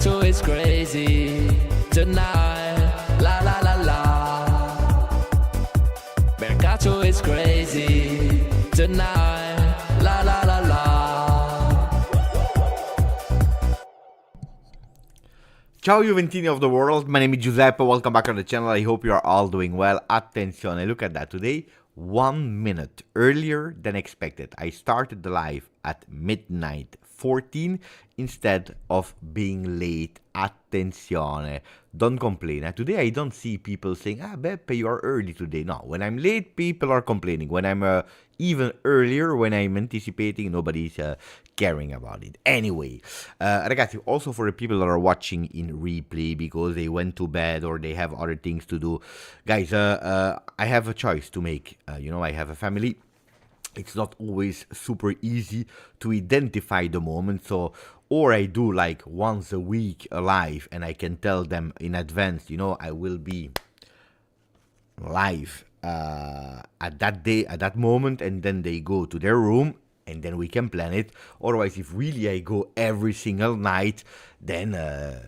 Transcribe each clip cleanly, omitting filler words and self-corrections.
Mercato is crazy tonight, la la la la. Mercato is crazy tonight, la la la la. Ciao Juventini of the world, my name is Giuseppe, welcome back on the channel, I hope you are all doing well. Attenzione, look at that, today 1 minute earlier than expected. I started the live at midnight 14 instead of being late. Attenzione, don't complain. Today I don't see people saying, Beppe, you are early today. No, when I'm late, people are complaining. When I'm even earlier, when I'm anticipating, nobody's caring about it. Anyway, ragazzi, also for the people that are watching in replay because they went to bed or they have other things to do, guys, I have a choice to make. I have a family. It's not always super easy to identify the moment, so or I do like once a week a live and I can tell them in advance, I will be live at that day, at that moment, and then they go to their room and then we can plan it. Otherwise, if really I go every single night, then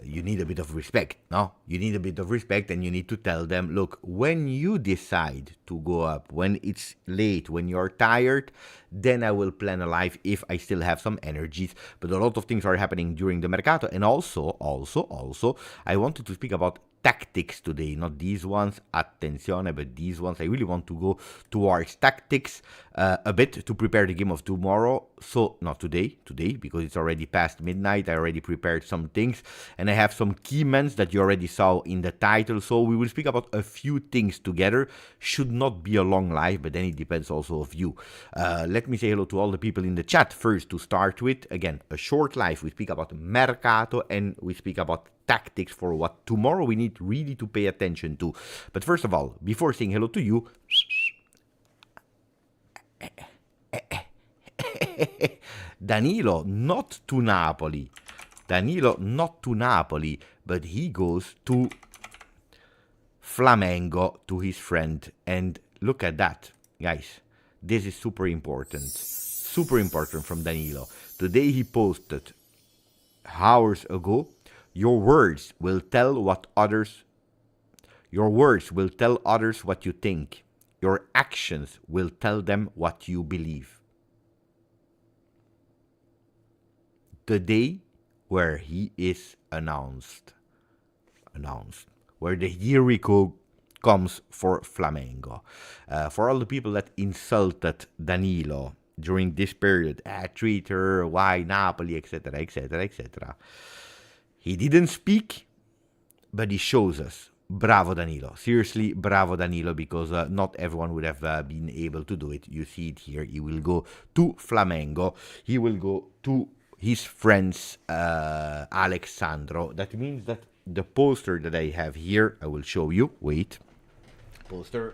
you need a bit of respect, no? You need a bit of respect and you need to tell them, look, when you decide to go up, when it's late, when you're tired, then I will plan a live if I still have some energies. But a lot of things are happening during the Mercato. And also, I wanted to speak about tactics today, not these ones, attenzione, but these ones. I really want to go towards tactics a bit to prepare the game of tomorrow. So, not today, because it's already past midnight. I already prepared some things, and I have some key men that you already saw in the title. So, we will speak about a few things together. Should not be a long live, but then it depends also of you. Let me say hello to all the people in the chat first to start with. Again, a short live. We speak about Mercato and we speak about tactics for what tomorrow we need really to pay attention to. But first of all, before saying hello to you, Danilo not to Napoli. Danilo not to Napoli, but he goes to Flamengo, to his friend. And look at that, guys. This is super important. Super important from Danilo. Today he posted hours ago, your words will tell others what you think. Your actions will tell them what you believe. The day where he is announced, where the hero comes for Flamengo. For all the people that insulted Danilo during this period, traitor, why Napoli, etc., etc., etc., he didn't speak, but he shows us. Bravo Danilo. Seriously, bravo Danilo, because not everyone would have been able to do it. You see it here. He will go to Flamengo. He will go to his friends Alexandro. That means that the poster that I have here, I will show you. Wait. Poster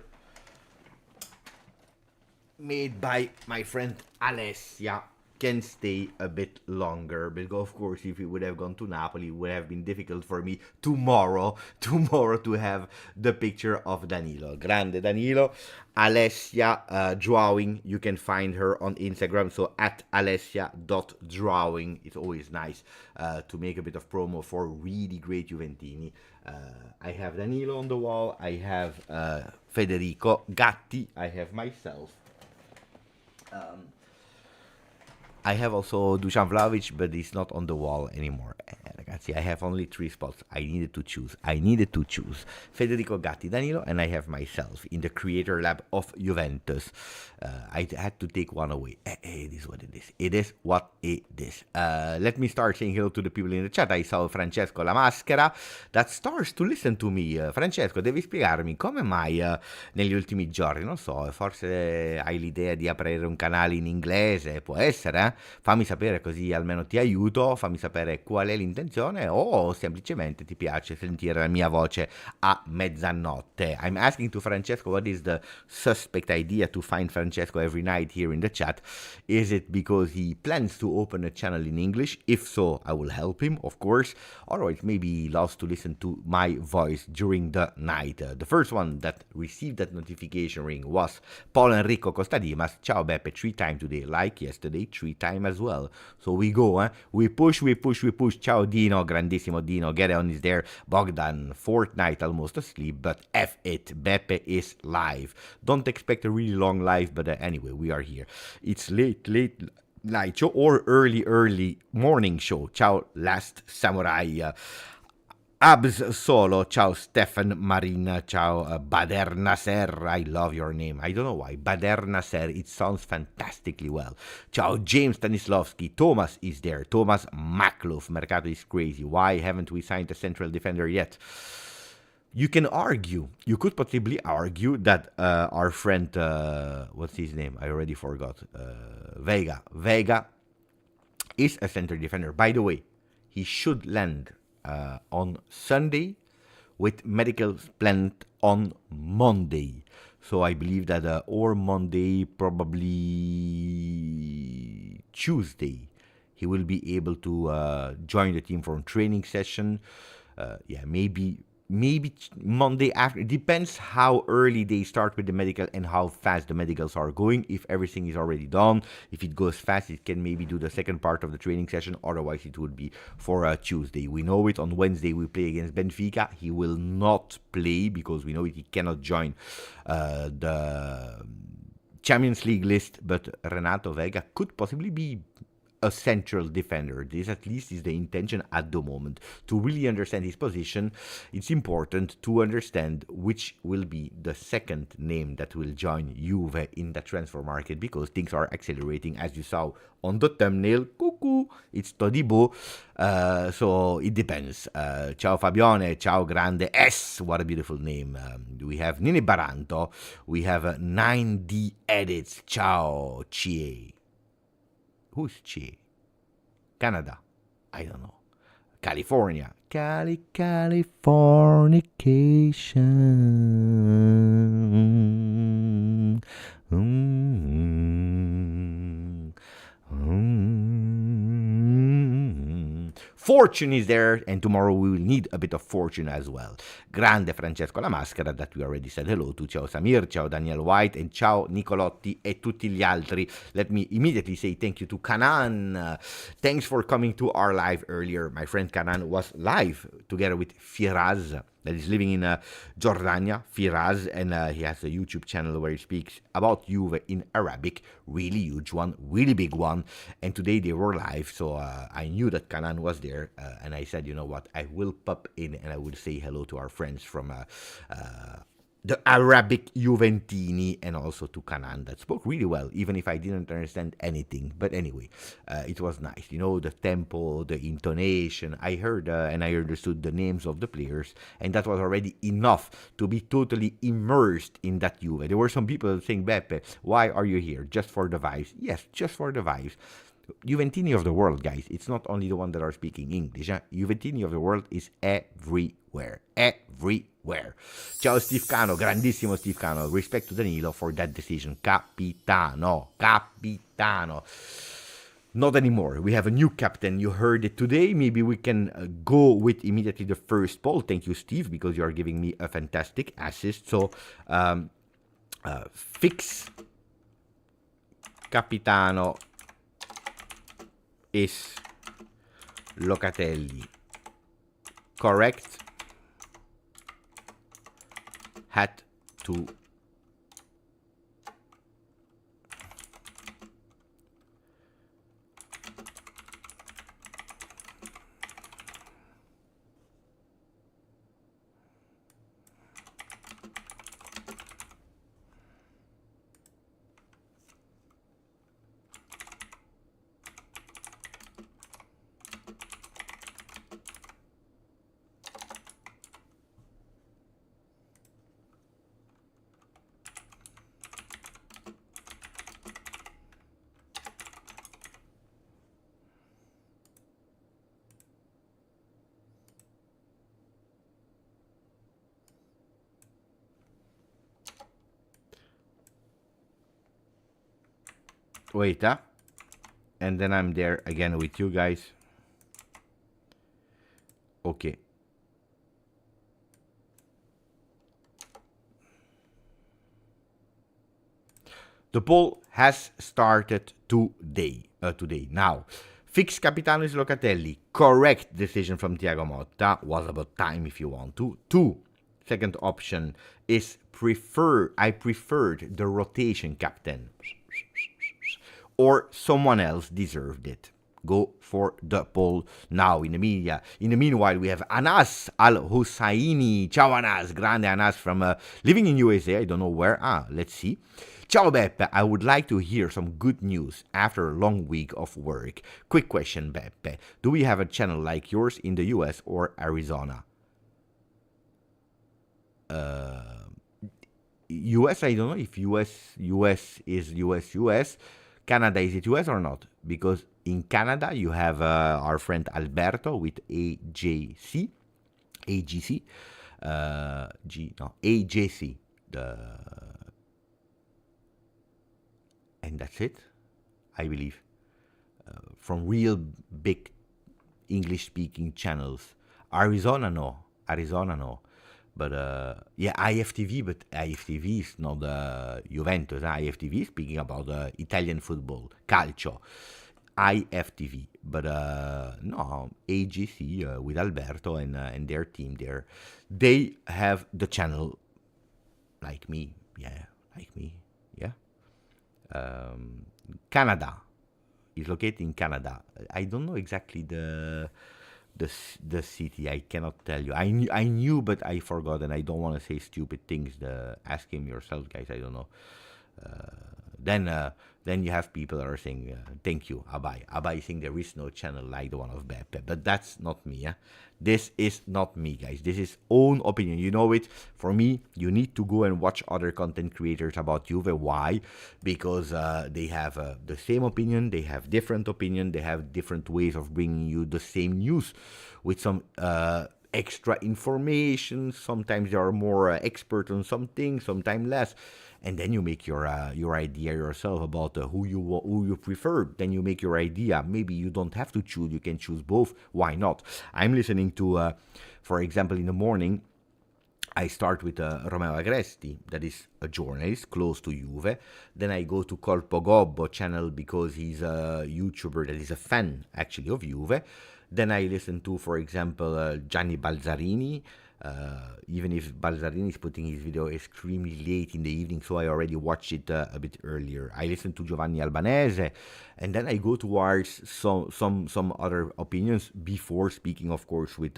made by my friend Alessia can stay a bit longer, because of course if we would have gone to Napoli, it would have been difficult for me tomorrow to have the picture of Danilo. Grande Danilo. Alessia drawing, you can find her on Instagram, so at alessia.drawing. It's always nice to make a bit of promo for really great Juventini. I have Danilo on the wall, I have Federico Gatti, I have myself. I have also Dusan Vlahovic, but he's not on the wall anymore. Ragazzi, I have only 3 spots. I needed to choose. Federico Gatti, Danilo, and I have myself in the creator lab of Juventus. I had to take one away. It is what it is. It is what it is. Let me start saying hello to the people in the chat. I saw Francesco La Maschera that starts to listen to me. Francesco, devi spiegarmi come mai negli ultimi giorni, non so, forse hai l'idea di aprire un canale in inglese, può essere, Fammi sapere così almeno ti aiuto, fammi sapere qual è l'intenzione o semplicemente ti piace sentire la mia voce a mezzanotte. I'm asking to Francesco what is the suspect idea to find Francesco every night here in the chat. Is it because he plans to open a channel in English? If so, I will help him, of course. Otherwise, maybe he loves to listen to my voice during the night. The first one that received that notification ring was Paul Enrico Costadimas. Ciao Beppe, 3 times today, like yesterday, 3 times as well. So we go, we push. Ciao Dino, grandissimo Dino. Gedeon is there. Bogdan, fortnight almost asleep, but F it. Beppe is live. Don't expect a really long live, but anyway, we are here. It's late night show or early morning show. Ciao Last Samurai. Abs Solo, ciao Stefan Marina, ciao Bader Nasser, I love your name. I don't know why, Bader Nasser, it sounds fantastically well. Ciao James Stanislavski, Thomas is there, Thomas Maklov, Mercato is crazy. Why haven't we signed a central defender yet? You can argue, you could possibly argue that our friend, what's his name? I already forgot. Vega is a center defender. By the way, he should land on Sunday with medicals planned on Monday. So I believe that or Monday, probably Tuesday, he will be able to join the team for a training session. Maybe Monday after. It depends how early they start with the medical and how fast the medicals are going. If everything is already done, if it goes fast, it can maybe do the second part of the training session. Otherwise, it would be for Tuesday. We know it. On Wednesday, we play against Benfica. He will not play because we know it. He cannot join the Champions League list. But Renato Vega could possibly be a central defender. This at least is the intention at the moment. To really understand his position, it's important to understand which will be the second name that will join Juve in the transfer market, because things are accelerating, as you saw on the thumbnail. Cuckoo, it's Todi-Boh. So it depends. Ciao Fabione, ciao Grande S, what a beautiful name. We have Nini Baranto, we have 9D Edits, ciao Chie. Who's Chi? Canada. I don't know. California. Californication. Fortune is there, and tomorrow we will need a bit of fortune as well. Grande Francesco La Maschera, that we already said hello to. Ciao Samir, ciao Daniel White, and ciao Nicolotti e tutti gli altri. Let me immediately say thank you to Kanan. Thanks for coming to our live earlier. My friend Kanan was live together with Firaz, that is living in Jordania, Firaz, and he has a YouTube channel where he speaks about Juve in Arabic. Really huge one, really big one. And today they were live, so I knew that Kanan was there, and I said, you know what, I will pop in and I will say hello to our friends from the Arabic Juventini, and also to Kanan, that spoke really well, even if I didn't understand anything. But anyway, it was nice. You know, the tempo, the intonation. I heard and I understood the names of the players, and that was already enough to be totally immersed in that Juve. There were some people saying, Beppe, why are you here? Just for the vibes? Yes, just for the vibes. Juventini of the world, guys. It's not only the one that are speaking English. Juventini of the world is everywhere. Everywhere. Ciao Steve Cano, grandissimo Steve Cano. Respect to Danilo for that decision. Capitano. Not anymore. We have a new captain. You heard it today. Maybe we can go with immediately the first poll. Thank you, Steve, because you are giving me a fantastic assist. So, fix Capitano is Locatelli. Correct? Had to wait, and then I'm there again with you guys. Okay. The poll has started today. Now, Fix Capitano is Locatelli. Correct decision from Thiago Motta. Was about time if you want to. Second option is I preferred the rotation captain. Or someone else deserved it. Go for the poll now in the media. In the meanwhile, we have Anas Al-Hussaini. Ciao Anas, grande Anas from living in USA. I don't know where. Let's see. Ciao Beppe, I would like to hear some good news after a long week of work. Quick question, Beppe. Do we have a channel like yours in the US or Arizona? US, I don't know if US is US. Canada, is it US or not? Because in Canada, you have our friend Alberto with AGC, and that's it, I believe. From real big English-speaking channels. Arizona, no. But IFTV, but IFTV is not Juventus. IFTV speaking about Italian football, calcio. IFTV, but no, AGC with Alberto and their team there. They have the channel like me, yeah. Canada is located in Canada. I don't know exactly the city. I cannot tell you. I knew, but I forgot, and I don't want to say stupid things. Ask him yourself, guys. I don't know. Then you have people that are saying, thank you, Abai. Abai is saying there is no channel like the one of Beppe. But that's not me. This is not me, guys. This is own opinion. You know it. For me, you need to go and watch other content creators about Juve. Why? Because they have the same opinion. They have different opinion. They have different ways of bringing you the same news with some extra information. Sometimes they are more expert on something, sometimes less. And then you make your idea yourself about who you prefer. Then you make your idea. Maybe you don't have to choose. You can choose both. Why not? I'm listening to, for example, in the morning, I start with Romeo Agresti, that is a journalist close to Juve. Then I go to Colpo Gobbo channel because he's a YouTuber that is a fan, actually, of Juve. Then I listen to, for example, Gianni Balzarini, even if Balzarini is putting his video extremely late in the evening, so I already watched it a bit earlier. I listen to Giovanni Albanese, and then I go towards some other opinions before speaking, of course, with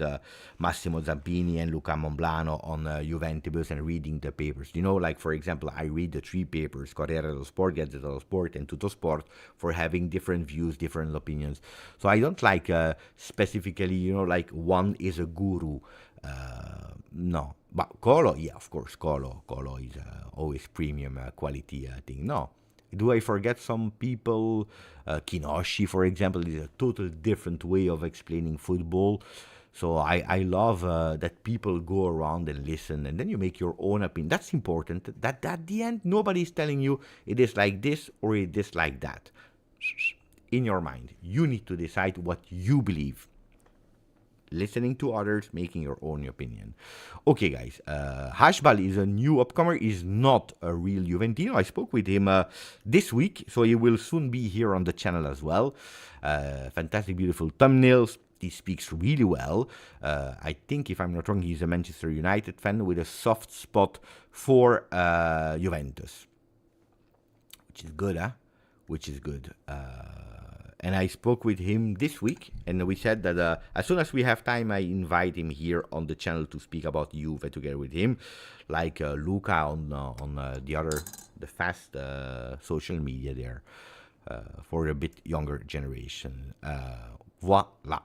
Massimo Zampini and Luca Monblano on Juventus and reading the papers. You know, like, for example, I read the three papers, Corriere dello Sport, Gazzetta dello Sport, and Tutto Sport, for having different views, different opinions. So I don't like specifically, you know, like one is a guru. No, but Kolo, yeah, of course, Kolo is always premium quality thing. No, do I forget some people? Kinoshi, for example, is a total different way of explaining football. So I love that people go around and listen, and then you make your own opinion. That's important. That at the end, nobody's telling you it is like this or it is like that. In your mind, you need to decide what you believe. Listening to others, making your own opinion. Okay, guys, Hashbal is a new upcomer, is not a real Juventino. I spoke with him this week, so he will soon be here on the channel as well. Fantastic, beautiful thumbnails. He speaks really well. I think, if I'm not wrong, he's a Manchester United fan with a soft spot for Juventus. Which is good, huh? Which is good. And I spoke with him this week, and we said that as soon as we have time, I invite him here on the channel to speak about Juve together with him, like Luca on the fast social media there, for a bit younger generation. Voila.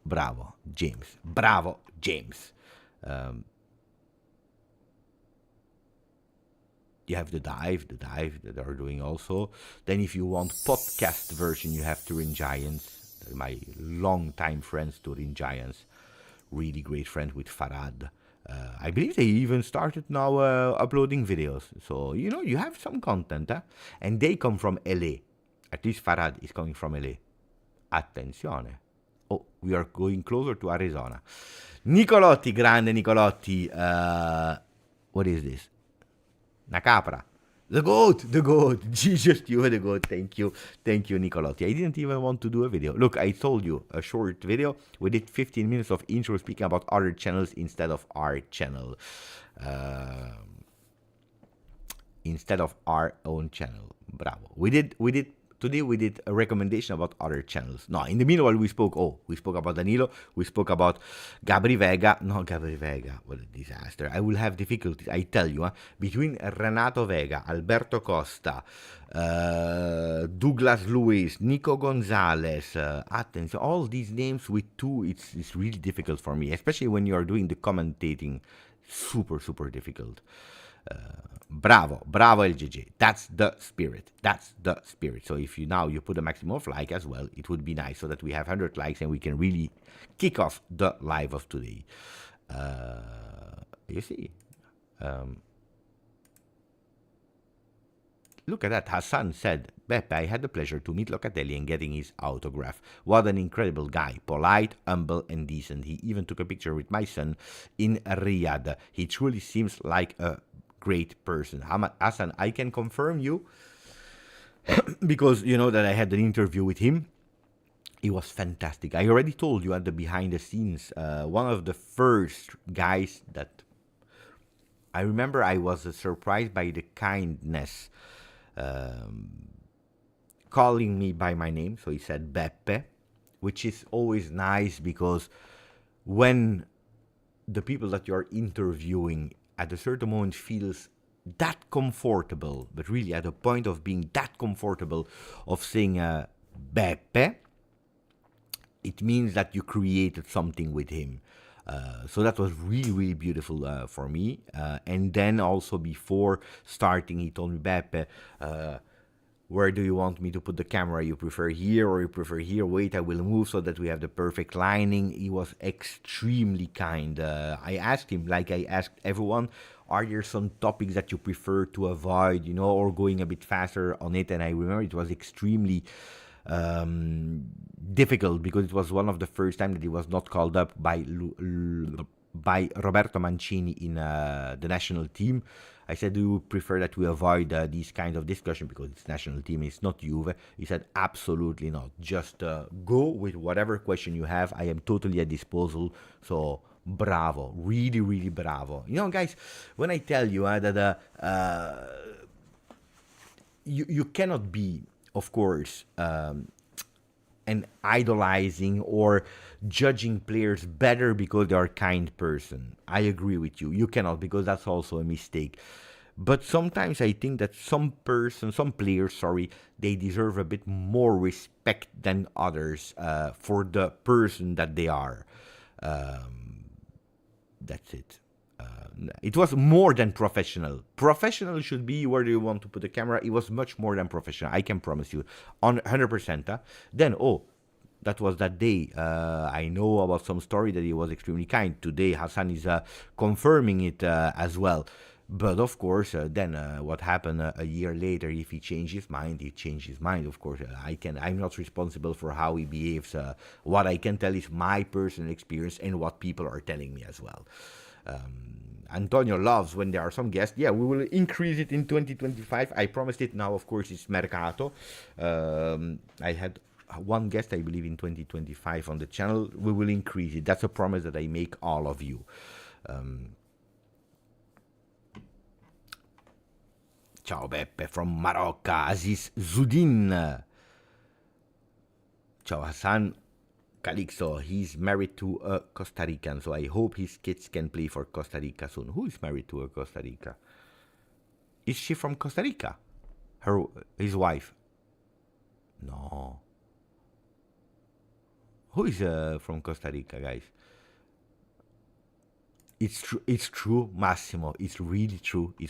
Bravo, James. You have the dive that they are doing also. Then if you want podcast version, you have Turin Giants, my long-time friends, Turin Giants. Really great friend with Farad. I believe they even started now uploading videos. So, you know, you have some content, huh? And they come from LA. At least Farad is coming from LA. Attenzione. Oh, We are going closer to Arizona. Nicolotti, grande Nicolotti. What is this? Una capra. The goat. GJustjuve, the goat. Thank you, Nicolotti. I didn't even want to do a video. Look, I told you, a short video. We did 15 minutes of intro speaking about other channels instead of our channel. Instead of our own channel. Bravo. Today we did a recommendation about other channels. No, in the meanwhile we spoke about Danilo, we spoke about Gabri Vega. What a disaster. I will have difficulties, I tell you, between Renato Vega, Alberto Costa, Douglas Luiz, Nico Gonzalez, Athens, all these names with two, it's really difficult for me, especially when you are doing the commentating. Super difficult. Bravo LGJ. That's the spirit. So if you put a maximum of like as well, it would be nice so that we have 100 likes and we can really kick off the live of today. You see. Look at that. Hassan said, Beppe, I had the pleasure to meet Locatelli and getting his autograph. What an incredible guy. Polite, humble, and decent. He even took a picture with my son in Riyadh. He truly seems like a great person. Hassan, I can confirm you because you know that I had an interview with him. He was fantastic. I already told you at the behind the scenes, one of the first guys that I remember I was surprised by the kindness. Calling me by my name, so he said Beppe, which is always nice because when the people that you're interviewing at a certain moment feels that comfortable, but really at the point of being that comfortable of saying Beppe, it means that you created something with him. So that was really beautiful for me. And then also before starting, he told me, Beppe, where do you want me to put the camera? You prefer here or you prefer here? Wait, I will move so that we have the perfect lining. He was extremely kind. I asked him, like I asked everyone, are there some topics that you prefer to avoid, or going a bit faster on it? And I remember it was extremely difficult because it was one of the first time that he was not called up by Roberto Mancini in the national team. I said, do you prefer that we avoid these kind of discussion because it's national team, it's not Juve? He said, absolutely not. Just go with whatever question you have. I am totally at disposal. So bravo, really bravo. Guys, when I tell you that you cannot be, of course, and idolizing or judging players better because they are a kind person. I agree with you. You cannot, because that's also a mistake. But sometimes I think that some players, they deserve a bit more respect than others for the person that they are. That's it. It was more than professional. Professional should be where do you want to put the camera. It was much more than professional. I can promise you, on 100%. Then, that was that day. I know about some story that he was extremely kind. Today, Hassan is confirming it as well. But of course, then what happened a year later? If he changed his mind, he changed his mind. Of course, I'm not responsible for how he behaves. What I can tell is my personal experience and what people are telling me as well. Antonio loves when there are some guests. Yeah, we will increase it in 2025. I promised it. Now, of course, it's Mercato. I had one guest, I believe, in 2025 on the channel. We will increase it. That's a promise that I make all of you. Ciao Beppe from Morocco. Aziz Zudin. Ciao Hassan. Calixto, he's married to a Costa Rican, so I hope his kids can play for Costa Rica soon. Who is married to a Costa Rica? Is she from Costa Rica? His wife? No. Who is from Costa Rica, guys? It's true, Massimo. It's really true. He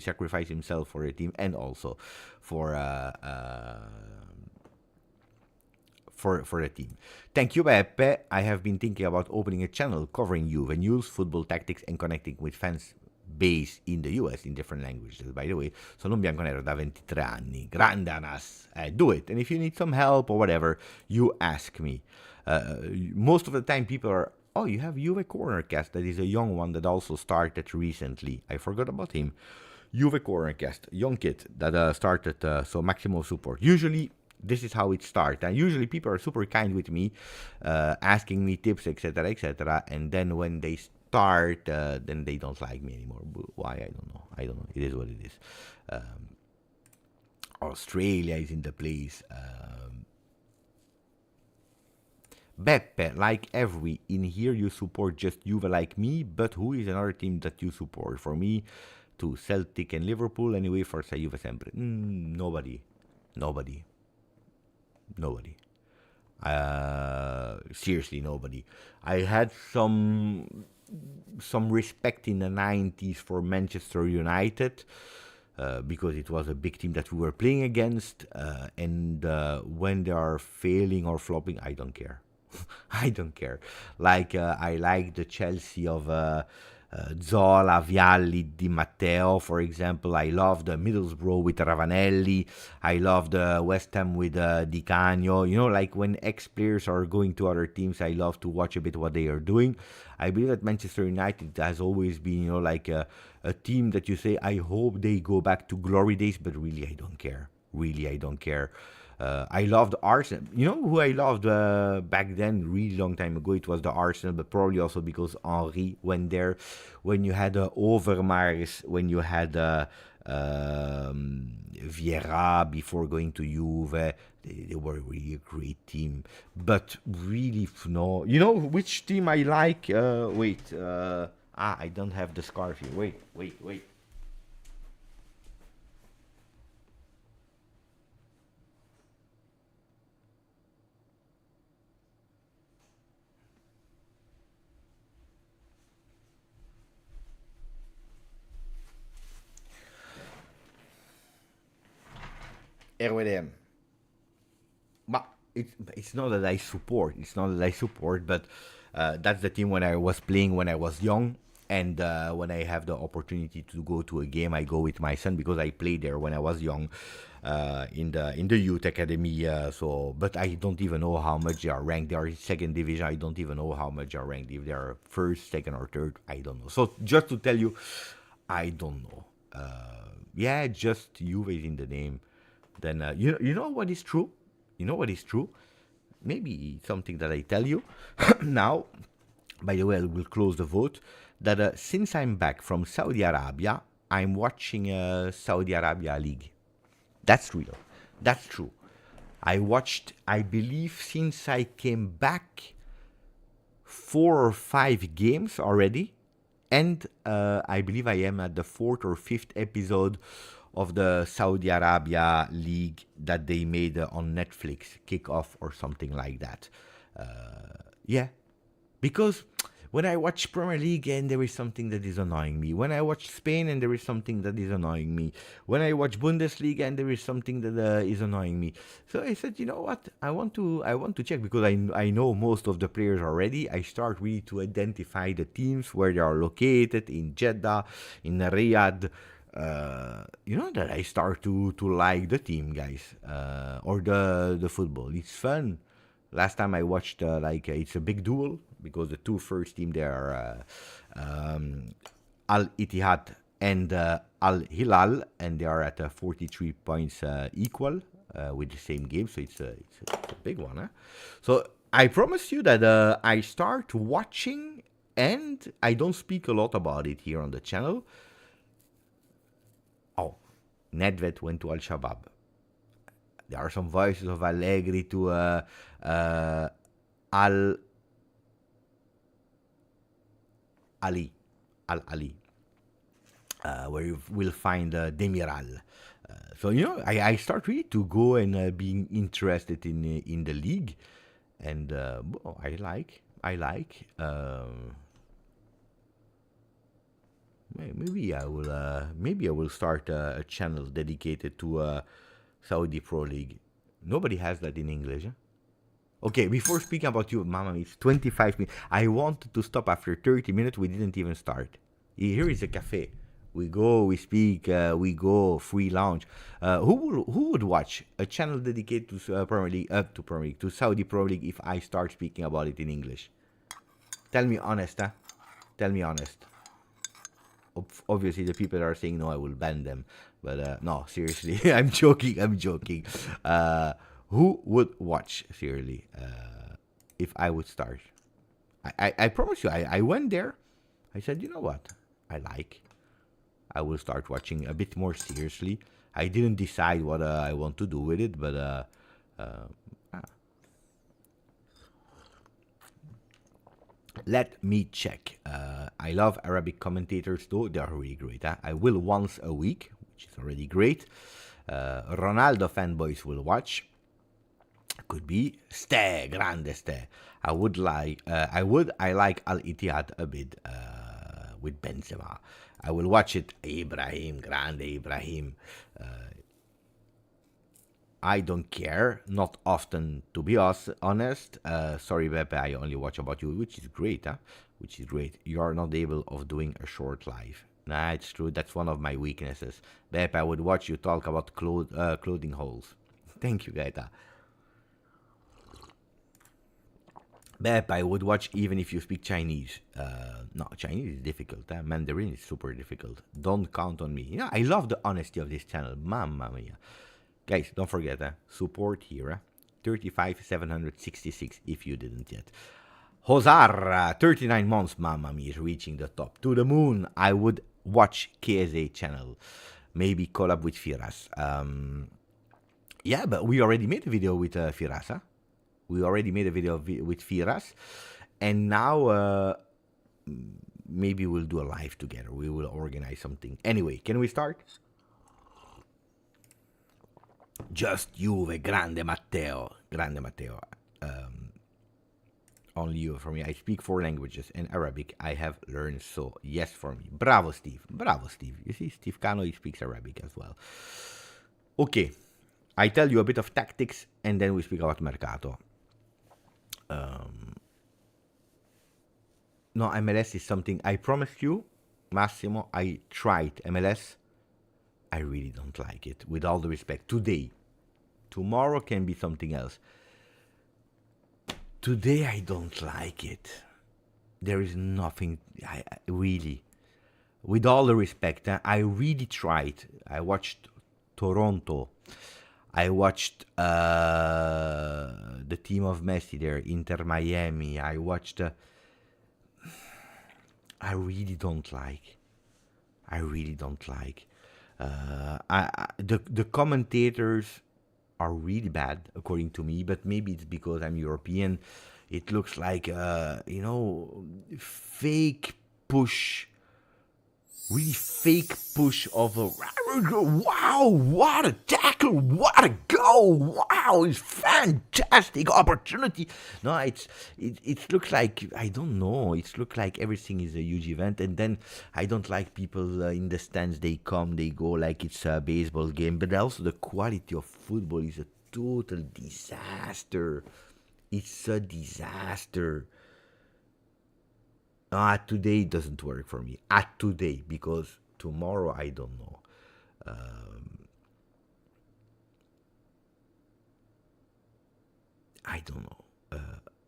sacrificed himself for a team and also for the team. Thank you, Beppe. I have been thinking about opening a channel covering Juve news, football tactics, and connecting with fans based in the US in different languages. By the way, sono un bianconero da 23 anni. Grande Anas. Do it. And if you need some help or whatever, you ask me. Most of the time, people are, oh, you have Juve Cornercast. That is a young one that also started recently. I forgot about him. Juve Cornercast, young kid that started, so maximum support. Usually, this is how it starts. And usually, people are super kind with me, asking me tips, etc., etc. And then when they start, then they don't like me anymore. Why? I don't know. It is what it is. Australia is in the place. Beppe, like every in here, you support just Juve like me, but who is another team that you support? For me, to Celtic and Liverpool, anyway, Forza Juve sempre. Nobody. Seriously, nobody. I had some respect in the 90s for Manchester United, because it was a big team that we were playing against, and when they are failing or flopping, I don't care. I don't care. Like, I like the Chelsea of Zola, Vialli, Di Matteo, for example. I love the Middlesbrough with Ravanelli. I love the West Ham with Di Canio. You know, like when ex-players are going to other teams, I love to watch a bit what they are doing. I believe that Manchester United has always been, you know, like a team that you say, I hope they go back to glory days, but really, I don't care. Really, I don't care. I loved Arsenal. You know who I loved back then, really long time ago? It was the Arsenal, but probably also because Henry went there. When you had Overmars, when you had Vieira before going to Juve, they were really a great team. But really, no. You know which team I like? I don't have the scarf here. Wait. RWDM. But it's not that I support. But that's the team when I was playing when I was young. And when I have the opportunity to go to a game, I go with my son because I played there when I was young, in the youth academy. But I don't even know how much they are ranked. They are in second division. I don't even know how much they are ranked. If they are first, second, or third, I don't know. So just to tell you, I don't know. Just Juve is in the name. Then you know what is true? Maybe something that I tell you now. By the way, I will close the vote. That since I'm back from Saudi Arabia, I'm watching Saudi Arabia League. That's real. That's true. I watched, I believe, since I came back, 4 or 5 games already. And I believe I am at the 4th or 5th episode of the Saudi Arabia League that they made on Netflix, Kickoff or something like that. Because when I watch Premier League and there is something that is annoying me, when I watch Spain and there is something that is annoying me, when I watch Bundesliga and there is something that is annoying me. So I said, you know what, I want to check because I know most of the players already. I start really to identify the teams, where they are located, in Jeddah, in Riyadh. That I start to like the team, guys, or the football. It's fun. Last time I watched, it's a big duel because the 2 first team there are Al Ittihad and Al Hilal, and they are at 43 points equal with the same game. So it's a big one. Huh? So I promise you that I start watching, and I don't speak a lot about it here on the channel. Oh, Nedved went to Al Shabab. There are some voices of Allegri to Al Ali, where you will find Demiral. So I start really to go and being interested in the league, and I like. Maybe I will start a channel dedicated to Saudi Pro League. Nobody has that in English. Huh? Okay, before speaking about you, Mama, it's 25 minutes. I wanted to stop after 30 minutes. We didn't even start. Here is a cafe. We go, we speak, we go, free lounge. Who would watch a channel dedicated to Premier League, to Saudi Pro League if I start speaking about it in English? Tell me honest, huh? Tell me honest. Obviously, the people are saying no, I will ban them. But no, seriously, I'm joking. I'm joking. Who would watch seriously if I would start? I promise you, I went there. I said, you know what? I will start watching a bit more seriously. I didn't decide what I want to do with it, but let me check. I love Arabic commentators though. They are really great. Huh? I will once a week, which is already great. Ronaldo fanboys will watch. Could be grande Ste. I like Al Ittihad a bit with Benzema. I will watch it. Ibrahim, grande Ibrahim. I don't care, not often, to be honest. Sorry, Beppe, I only watch about you, which is great, huh? Which is great. You are not able of doing a short live. Nah, it's true. That's one of my weaknesses. Beppe, I would watch you talk about clothing holes. Thank you, Gaeta. Beppe, I would watch even if you speak Chinese. No, Chinese is difficult. Huh? Mandarin is super difficult. Don't count on me. Yeah, I love the honesty of this channel. Mamma mia. Guys, don't forget, support here, 35,766 if you didn't yet. Hozar, 39 months, mamma mia, is reaching the top. To the moon, I would watch KSA channel. Maybe collab with Firas. Yeah, but we already made a video with Firas, huh? We already made a video with Firas. And now, maybe we'll do a live together. We will organize something. Anyway, can we start? Just Juve, grande Matteo. Grande Matteo. Only you for me. I speak 4 languages and Arabic I have learned, so yes for me. Bravo, Steve. Bravo, Steve. You see, Steve Cano, he speaks Arabic as well. Okay. I tell you a bit of tactics and then we speak about Mercato. No, MLS is something I promised you, Massimo. I tried MLS. I really don't like it, with all the respect. Today. Tomorrow can be something else. Today I don't like it. There is nothing, I really, with all the respect, I really tried. I watched Toronto. I watched the team of Messi there, Inter Miami. I watched, I really don't like. I really don't like. The commentators are really bad, according to me, but maybe it's because I'm European. It looks like, fake push, really fake push of a, wow, what a tackle, what a goal, wow, it's fantastic opportunity. No, it looks like, I don't know, it looks like everything is a huge event, and then I don't like people in the stands, they come, they go like it's a baseball game, but also the quality of football is a total disaster. It's a disaster. Today it doesn't work for me. Today, because tomorrow I don't know. I don't know.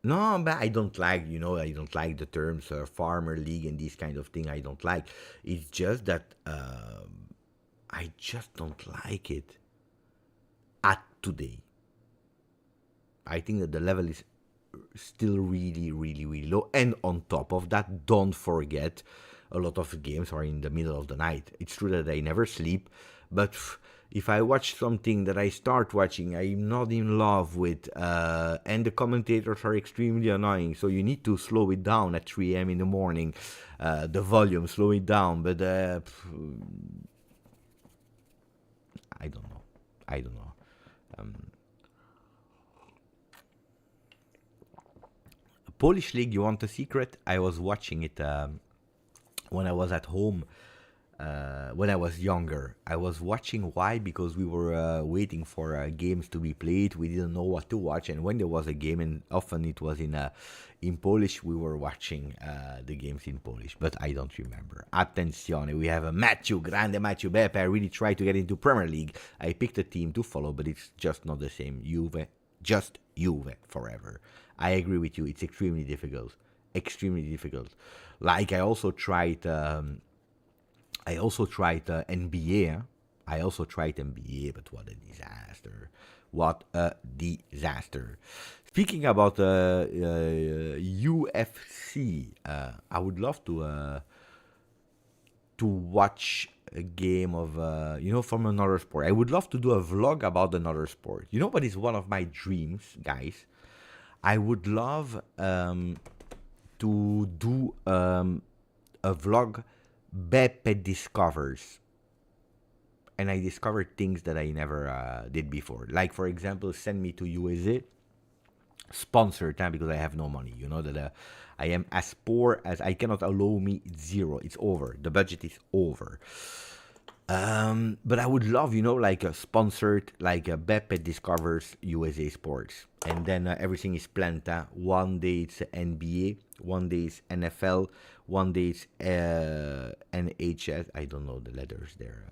No, but I don't like, I don't like the terms farmer league and this kind of thing. I don't like. It's just that I just don't like it. Today. I think that the level is still really, really, really low. And on top of that, don't forget, a lot of games are in the middle of the night. It's true that I never sleep, but if I watch something that I start watching, I'm not in love with, and the commentators are extremely annoying, so you need to slow it down at 3 a.m. in the morning, the volume, slow it down, but I don't know. Polish League, you want a secret? I was watching it when I was at home when I was younger. I was watching. Why? Because we were waiting for games to be played. We didn't know what to watch, and when there was a game, and often it was in Polish, we were watching the games in Polish. But I don't remember. Attenzione, we have a Matthew, grande Matthew Beppe. I really tried to get into Premier League. I picked a team to follow, but it's just not the same. Juve, just Juve forever. I agree with you. It's extremely difficult. Extremely difficult. Like I also tried. NBA. I also tried NBA, but what a disaster. What a disaster. Speaking about UFC, I would love to watch a game of, from another sport. I would love to do a vlog about another sport. You know what is one of my dreams, guys? I would love to do a vlog Beppe discovers, and I discovered things that I never did before. Like, for example, send me to USA, sponsored time, because I have no money. You know that I am as poor as I cannot allow me zero. It's over. The budget is over. But I would love, like a sponsored, like a Beppe discovers USA sports, and then everything is planned. One day it's NBA, one day it's NFL, one day it's NHS. I don't know the letters there.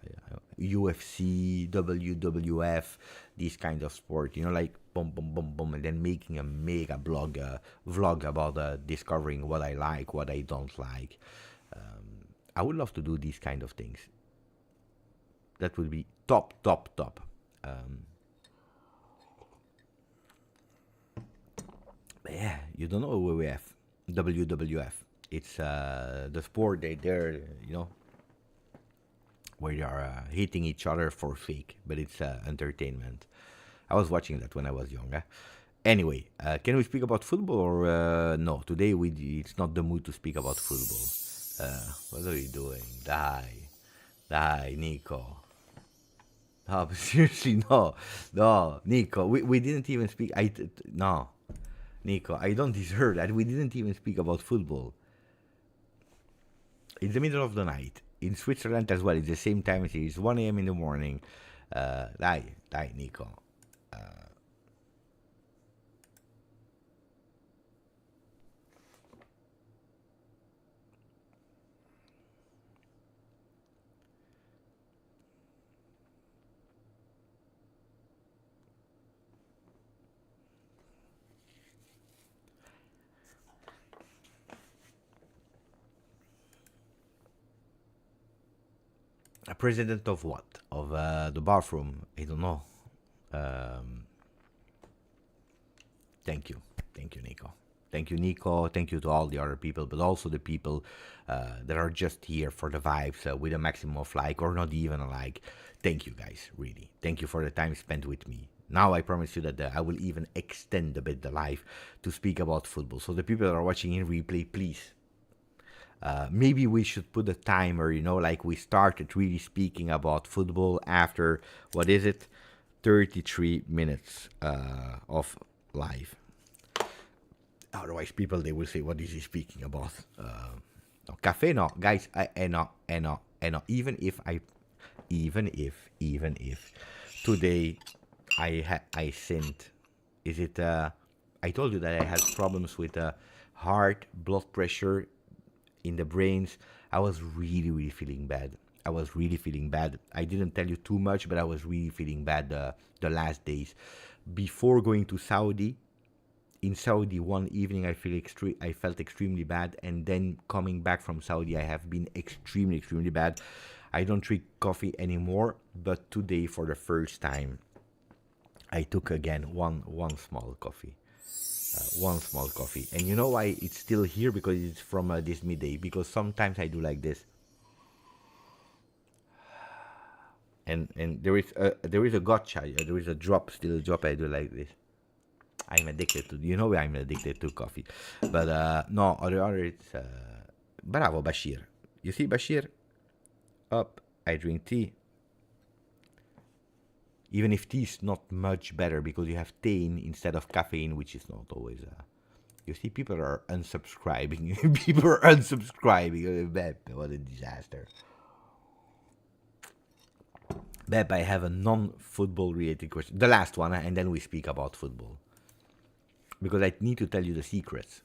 UFC, WWF, these kind of sport. Like boom, boom, boom, boom, and then making a mega vlog about discovering what I like, what I don't like. I would love to do these kind of things. That would be top. But yeah, you don't know WWF. It's the sport they're where they are hitting each other for fake, but it's entertainment. I was watching that when I was younger. Anyway, can we speak about football or no? Today it's not the mood to speak about football. What are you doing? Die, Nico. No, but seriously, no, Nico. We didn't even speak. No, Nico. I don't deserve that. We didn't even speak about football. It's the middle of the night in Switzerland as well. It's the same time as here. It's 1 a.m. in the morning. Die, Nico. A president of what? Of the bathroom? I don't know. Thank you, Nico. Thank you, Nico. Thank you to all the other people, but also the people that are just here for the vibes with a maximum of like or not even a like. Thank you, guys. Really. Thank you for the time spent with me. Now I promise you that I will even extend a bit the live to speak about football. So the people that are watching in replay, please. Maybe we should put a timer, like we started really speaking about football after, 33 minutes of live. Otherwise, people, they will say, what is he speaking about? No, cafe, no. Guys, no. Even if today I sinned. Is it, I told you that I had problems with heart, blood pressure, in the brains. I was really feeling bad. I didn't tell you too much, but I was really feeling bad the last days. Before going to Saudi, in Saudi one evening I felt extremely bad, and then coming back from Saudi I have been extremely bad. I don't drink coffee anymore, but today for the first time I took again one small coffee. One small coffee, and you know why it's still here? Because it's from this midday. Because sometimes I do like this, and there is a gotcha. There is a drop. Still a drop. I do like this. I'm addicted to. I'm addicted to coffee, but no. Other it's bravo Bashir. You see Bashir? Up. I drink tea. Even if tea is not much better because you have thein instead of caffeine, which is not always. You see, people are unsubscribing. What a disaster. Beb, I have a non-football related question. The last one, and then we speak about football. Because I need to tell you the secrets.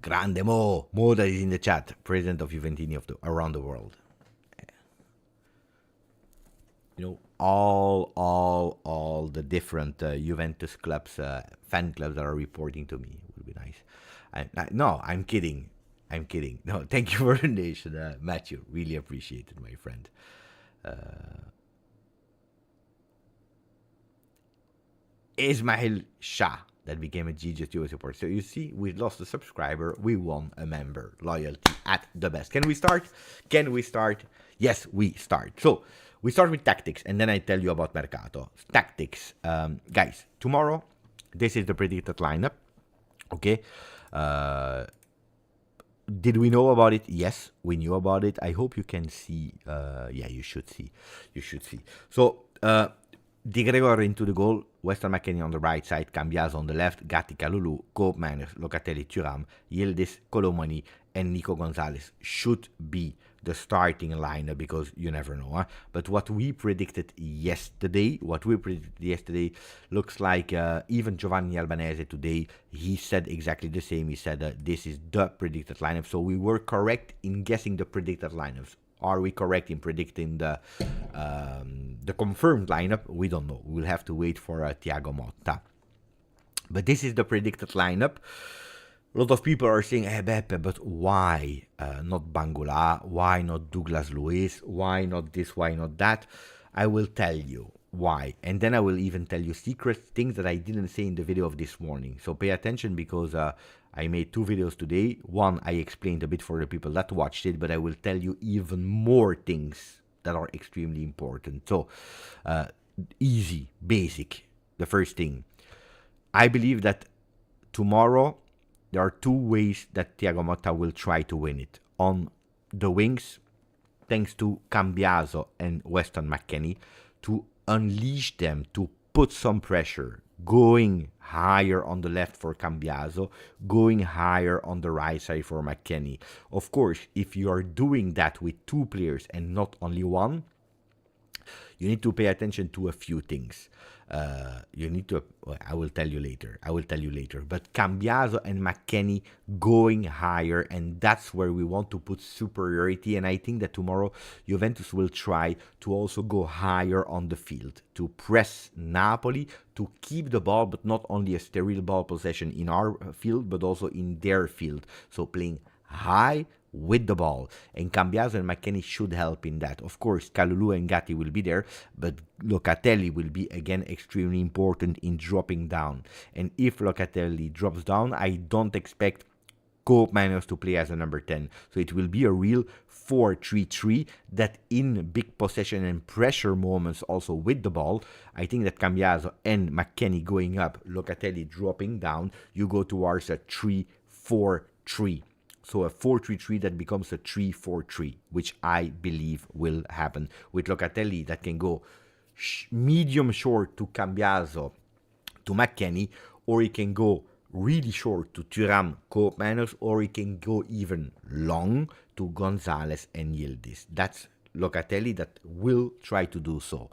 Grande Mo. Mo that is in the chat. President of Juventini around the world. You know, all the different Juventus clubs, fan clubs that are reporting to me. Would be nice. No, I'm kidding. I'm kidding. No, thank you for the donation, Matthew. Really appreciate it, my friend. Ismail Shah, that became a GJustjuve supporter. So you see, we lost a subscriber, we won a member. Loyalty at the best. Can we start? Can we start? Yes, we start. So we start with tactics, and then I tell you about Mercato. Tactics. Guys, tomorrow, this is the predicted lineup. Okay. Did we know about it? Yes, we knew about it. I hope you can see. Yeah, you should see. You should see. So, Di Gregorio into the goal, Weston McKennie on the right side, Cambiaso on the left, Gatti, Kalulu, Koopmeiners, Locatelli, Thuram, Yildiz, Kolo Muani, and Nico Gonzalez should be the starting lineup, because you never know. Huh? But what we predicted yesterday, looks like even Giovanni Albanese today, he said exactly the same. He said this is the predicted lineup. So we were correct in guessing the predicted lineups. Are we correct in predicting the confirmed lineup? We don't know. We'll have to wait for Thiago Motta. But this is the predicted lineup. A lot of people are saying, hey, Beppe, but why not Bangula? Why not Douglas Luiz? Why not this? Why not that? I will tell you why. And then I will even tell you secret things that I didn't say in the video of this morning. So pay attention, because I made 2 videos today. One, I explained a bit for the people that watched it, but I will tell you even more things that are extremely important. So, easy, basic. The first thing. I believe that tomorrow, there are 2 ways that Thiago Motta will try to win it. On the wings, thanks to Cambiaso and Weston McKennie, to unleash them, to put some pressure, going higher on the left for Cambiaso, going higher on the right side for McKennie. Of course, if you are doing that with 2 players and not only one, you need to pay attention to a few things. I will tell you later. But Cambiaso and McKennie going higher, and that's where we want to put superiority. And I think that tomorrow Juventus will try to also go higher on the field, to press Napoli, to keep the ball, but not only a sterile ball possession in our field, but also in their field. So playing high with the ball, and Cambiaso and McKennie should help in that. Of course, Kalulu and Gatti will be there, but Locatelli will be again extremely important in dropping down. And if Locatelli drops down, I don't expect Koopmeiners to play as a number 10. So it will be a real 4-3-3 that in big possession and pressure moments also with the ball, I think that Cambiaso and McKennie going up, Locatelli dropping down, you go towards a 3-4-3. So a 4-3-3 that becomes a 3-4-3, which I believe will happen. With Locatelli that can go medium short to Cambiaso, to McKennie, or he can go really short to Thuram, Koopmeiners, or he can go even long to Gonzalez and Yildiz. That's Locatelli that will try to do so.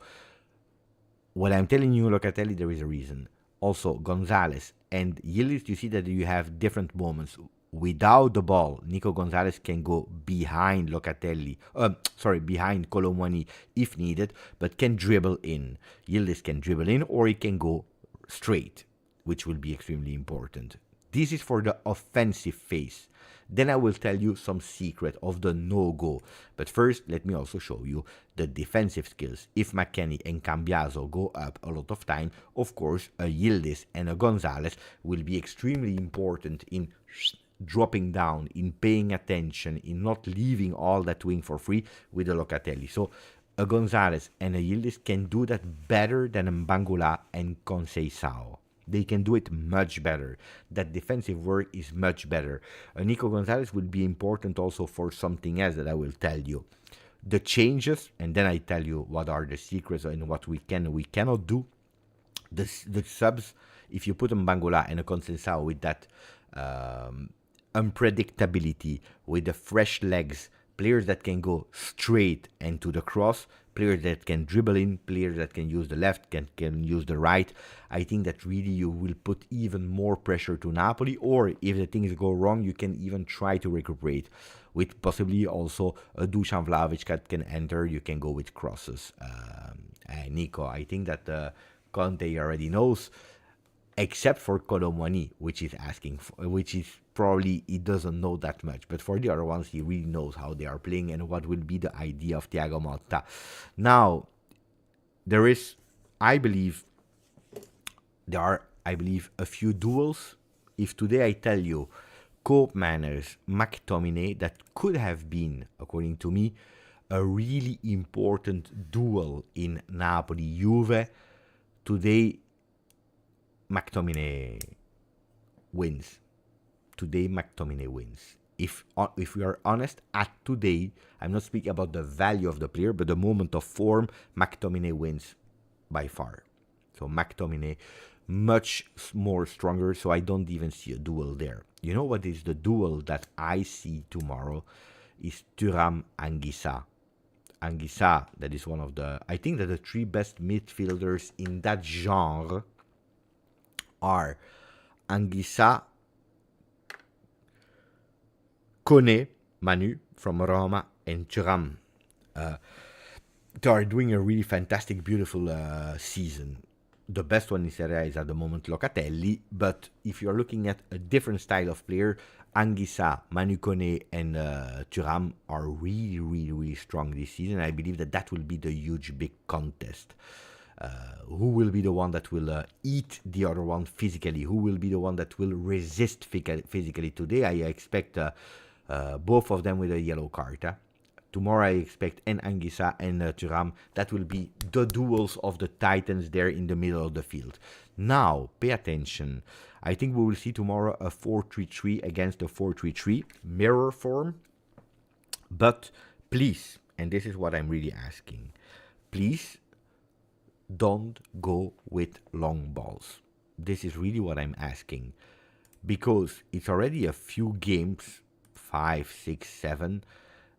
When I'm telling you Locatelli, there is a reason. Also, Gonzalez and Yildiz, you see that you have different moments. Without the ball, Nico Gonzalez can go behind behind Kolo Muani if needed, but can dribble in. Yildiz can dribble in, or he can go straight, which will be extremely important. This is for the offensive phase. Then I will tell you some secret of the no-go. But first, let me also show you the defensive skills. If McKennie and Cambiaso go up a lot of time, of course, a Yildiz and a Gonzalez will be extremely important in dropping down, in paying attention, in not leaving all that wing for free with a Locatelli. So a Gonzalez and a Yildiz can do that better than a Mbangula and Conceição. They can do it much better. That defensive work is much better. Nico Gonzalez will be important also for something else that I will tell you. The changes, and then I tell you what are the secrets and what we can and we cannot do. The subs, if you put a Mbangula and a Conceição with that unpredictability, with the fresh legs players that can go straight and to the cross, players that can dribble in, players that can use the left, can use the right. I think that really you will put even more pressure to Napoli, or if the things go wrong, you can even try to recuperate with possibly also a Dusan Vlahovic that can enter. You can go with crosses. Nico, I think that Conte already knows, except for Kolo Muani, which is asking for, which is probably he doesn't know that much. But for the other ones, he really knows how they are playing and what will be the idea of Thiago Motta. Now, there are, I believe, a few duels. If today I tell you Koop Manners, McTominay, that could have been, according to me, a really important duel in Napoli-Juve, today McTominay wins. Today McTominay wins. If we are honest, at today, I'm not speaking about the value of the player, but the moment of form, McTominay wins by far. So McTominay much more stronger, so I don't even see a duel there. You know what is the duel that I see tomorrow? Is Thuram Anguissa. Anguissa, that is one of the, I think that the three best midfielders in that genre are Anguissa, Kone, Manu from Roma, and Thuram. They are doing a really fantastic, beautiful season. The best one in Serie A is at the moment Locatelli, but if you're looking at a different style of player, Anguissa, Manu Kone, and Thuram are really, really, really strong this season. I believe that will be the huge, big contest. Who will be the one that will eat the other one physically? Who will be the one that will resist physically? Today, I expect both of them with a yellow card. Tomorrow, I expect Anguissa and Thuram. That will be the duels of the titans there in the middle of the field. Now, pay attention. I think we will see tomorrow a 4-3-3 against a 4-3-3 mirror form. But please, and this is what I'm really asking, please don't go with long balls. This is really what I'm asking, because it's already a few games, 5, 6, 7,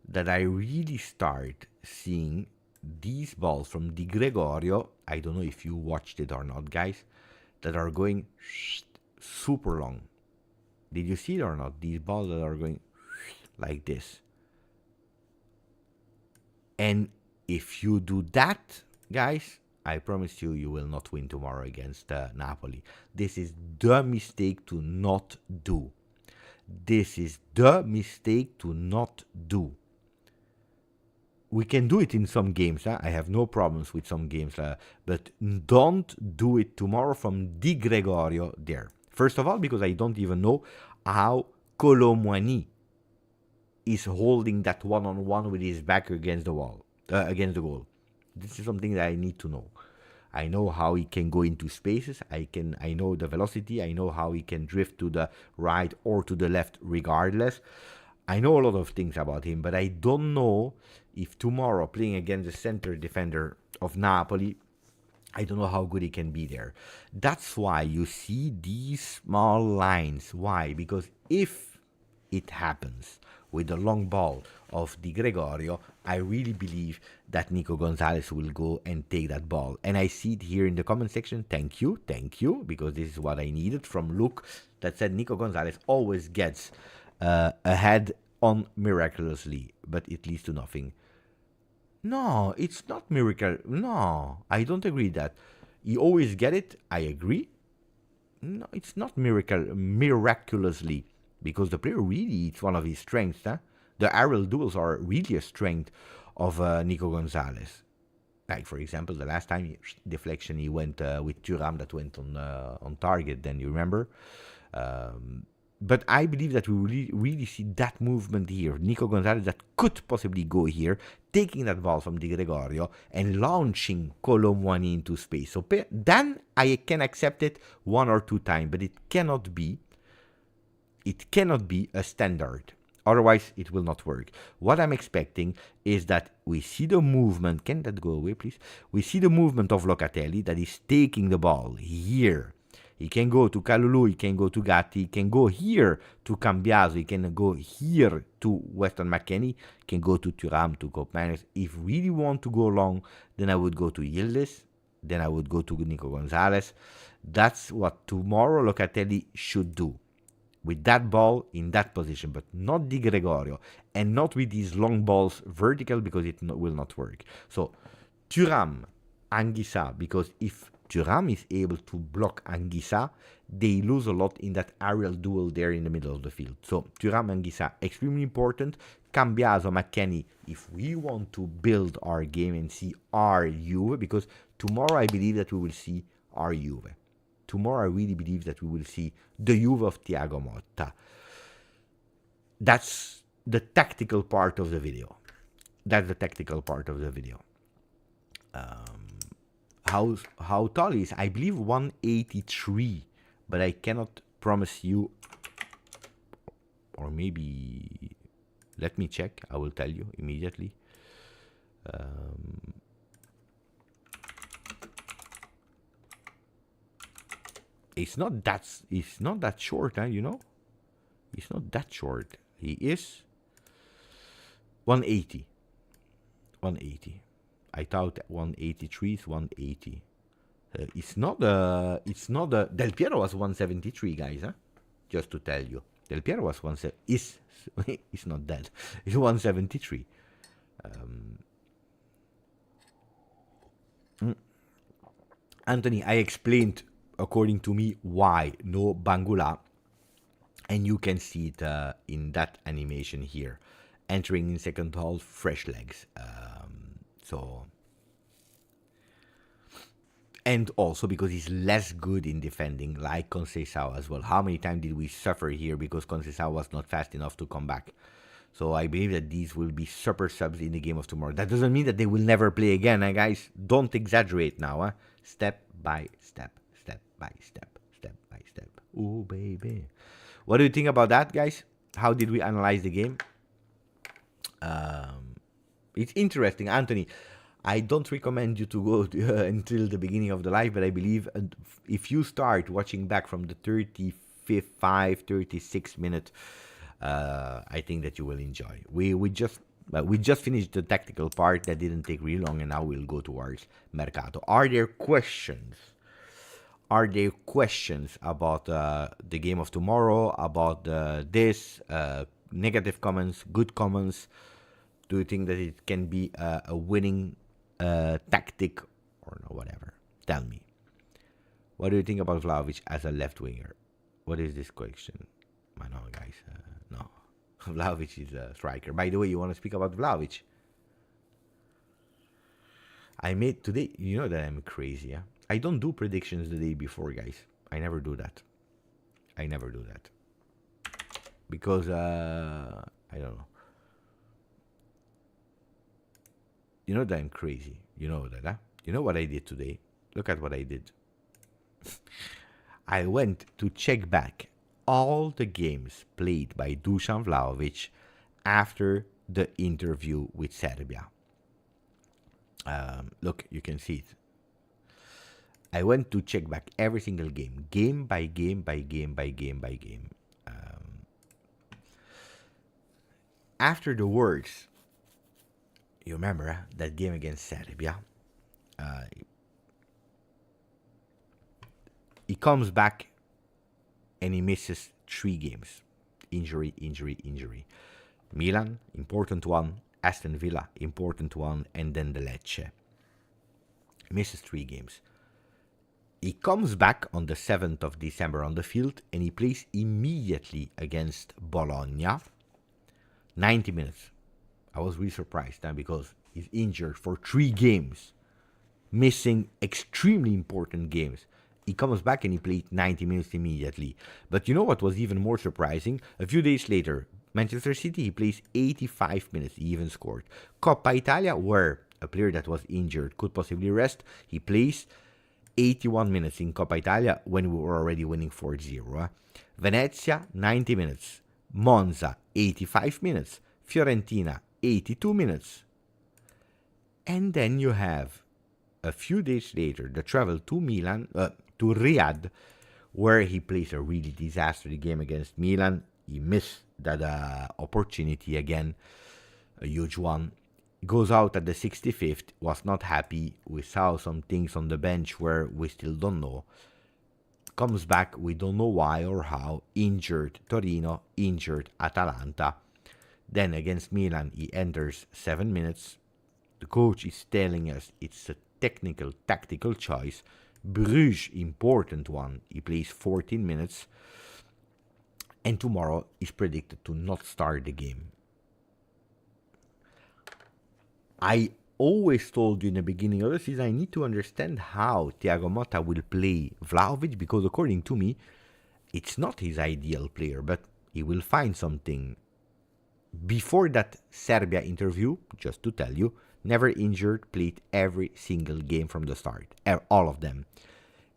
that I really start seeing these balls from Di Gregorio. I don't know if you watched it or not, guys, that are going super long. Did you see it or not? These balls that are going like this. And if you do that, guys, I promise you, you will not win tomorrow against Napoli. This is the mistake to not do. This is the mistake to not do. We can do it in some games. I have no problems with some games. But don't do it tomorrow from Di Gregorio there. First of all, because I don't even know how Kolo Muani is holding that one-on-one with his back against the wall, against the goal. This is something that I need to know. I know how he can go into spaces. I know the velocity. I know how he can drift to the right or to the left regardless. I know a lot of things about him, but I don't know if tomorrow playing against the center defender of Napoli, I don't know how good he can be there. That's why you see these small lines. Why? Because if it happens with the long ball of Di Gregorio, I really believe that Nico Gonzalez will go and take that ball. And I see it here in the comment section. Thank you, because this is what I needed from Luke, that said Nico Gonzalez always gets ahead on miraculously, but it leads to nothing. No, it's not miracle. No, I don't agree with that. You always get it. I agree. No, it's not miraculously, because the player really, it's one of his strengths. The aerial duels are really a strength of Nico Gonzalez. Like, for example, the last time deflection he went with Thuram that went on target, then you remember. But I believe that we will really see that movement here. Nico Gonzalez that could possibly go here, taking that ball from Di Gregorio and launching Kolo Muani into space. So then I can accept it 1 or 2 times, but it cannot be a standard. Otherwise, it will not work. What I'm expecting is that we see the movement. Can that go away, please? We see the movement of Locatelli that is taking the ball here. He can go to Kalulu, he can go to Gatti, he can go here to Cambiaso, he can go here to Weston McKennie, he can go to Thuram, to Koopmeiners. If really want to go long, then I would go to Yildiz, then I would go to Nico Gonzalez. That's what tomorrow Locatelli should do. With that ball in that position, but not Di Gregorio, and not with these long balls vertical, because it will not work. So Thuram, Anguissa, because if Thuram is able to block Anguissa, they lose a lot in that aerial duel there in the middle of the field. So Thuram, Anguissa, extremely important. Cambiaso, McKennie, if we want to build our game and see our Juve, because tomorrow I believe that we will see our Juve. Tomorrow I really believe that we will see the Juve of Thiago Motta. That's the tactical part of the video. That's the tactical part of the video. How tall is? I believe 183, but I cannot promise you. Or maybe, let me check. I will tell you immediately. It's not that short, huh, you know? He's not that short. He is 180. 180. I thought 183 is 180. It's not Del Piero was 173, guys, huh? Just to tell you. Del Piero was 170. It's not that. It's 173. Anthony, I explained, according to me, why no Bangula, and you can see it in that animation here. Entering in second half, fresh legs. And also because he's less good in defending, like Conceição as well. How many times did we suffer here because Conceição was not fast enough to come back? So I believe that these will be super subs in the game of tomorrow. That doesn't mean that they will never play again, guys. Don't exaggerate now, huh? Step by step, step by step, step by step. Ooh, baby. What do you think about that, guys? How did we analyze the game? It's interesting, Anthony. I don't recommend you to go until the beginning of the live, but I believe if you start watching back from the 35, 36 minute, I think that you will enjoy. We just finished the tactical part that didn't take really long, and now we'll go towards Mercato. Are there questions? Are there questions about the game of tomorrow, about this, negative comments, good comments? Do you think that it can be a winning tactic or no, whatever? Tell me. What do you think about Vlahovic as a left winger? What is this question? No, guys, no. Vlahovic is a striker. By the way, you want to speak about Vlahovic? I made today, you know that I'm crazy, yeah? I don't do predictions the day before, guys. I never do that. I never do that. Because, I don't know. You know that I'm crazy. You know that, huh? You know what I did today? Look at what I did. I went to check back all the games played by Dusan Vlahovic after the interview with Serbia. Look, you can see it. I went to check back every single game, game by game by game by game by game. After the words, you remember that game against Serbia? He comes back and he misses 3 games. Injury, injury, injury. Milan, important one. Aston Villa, important one. And then the Lecce. Misses 3 games. He comes back on the 7th of December on the field and he plays immediately against Bologna. 90 minutes. I was really surprised because he's injured for 3 games, missing extremely important games. He comes back and he played 90 minutes immediately. But you know what was even more surprising? A few days later, Manchester City, he plays 85 minutes. He even scored. Coppa Italia, where a player that was injured could possibly rest, he plays 81 minutes in Coppa Italia when we were already winning 4-0. Venezia, 90 minutes. Monza, 85 minutes. Fiorentina, 82 minutes. And then you have, a few days later, the travel to Milan, to Riyadh, where he plays a really disastrous game against Milan. He missed that opportunity again, a huge one. Goes out at the 65th, was not happy. We saw some things on the bench where we still don't know. Comes back, we don't know why or how. Injured Torino, injured Atalanta. Then against Milan, he enters 7 minutes. The coach is telling us it's a technical, tactical choice. Bruges, important one. He plays 14 minutes. And tomorrow is predicted to not start the game. I always told you in the beginning of the season, I need to understand how Thiago Motta will play Vlahovic, because according to me, it's not his ideal player, but he will find something. Before that Serbia interview, just to tell you, never injured, played every single game from the start, all of them.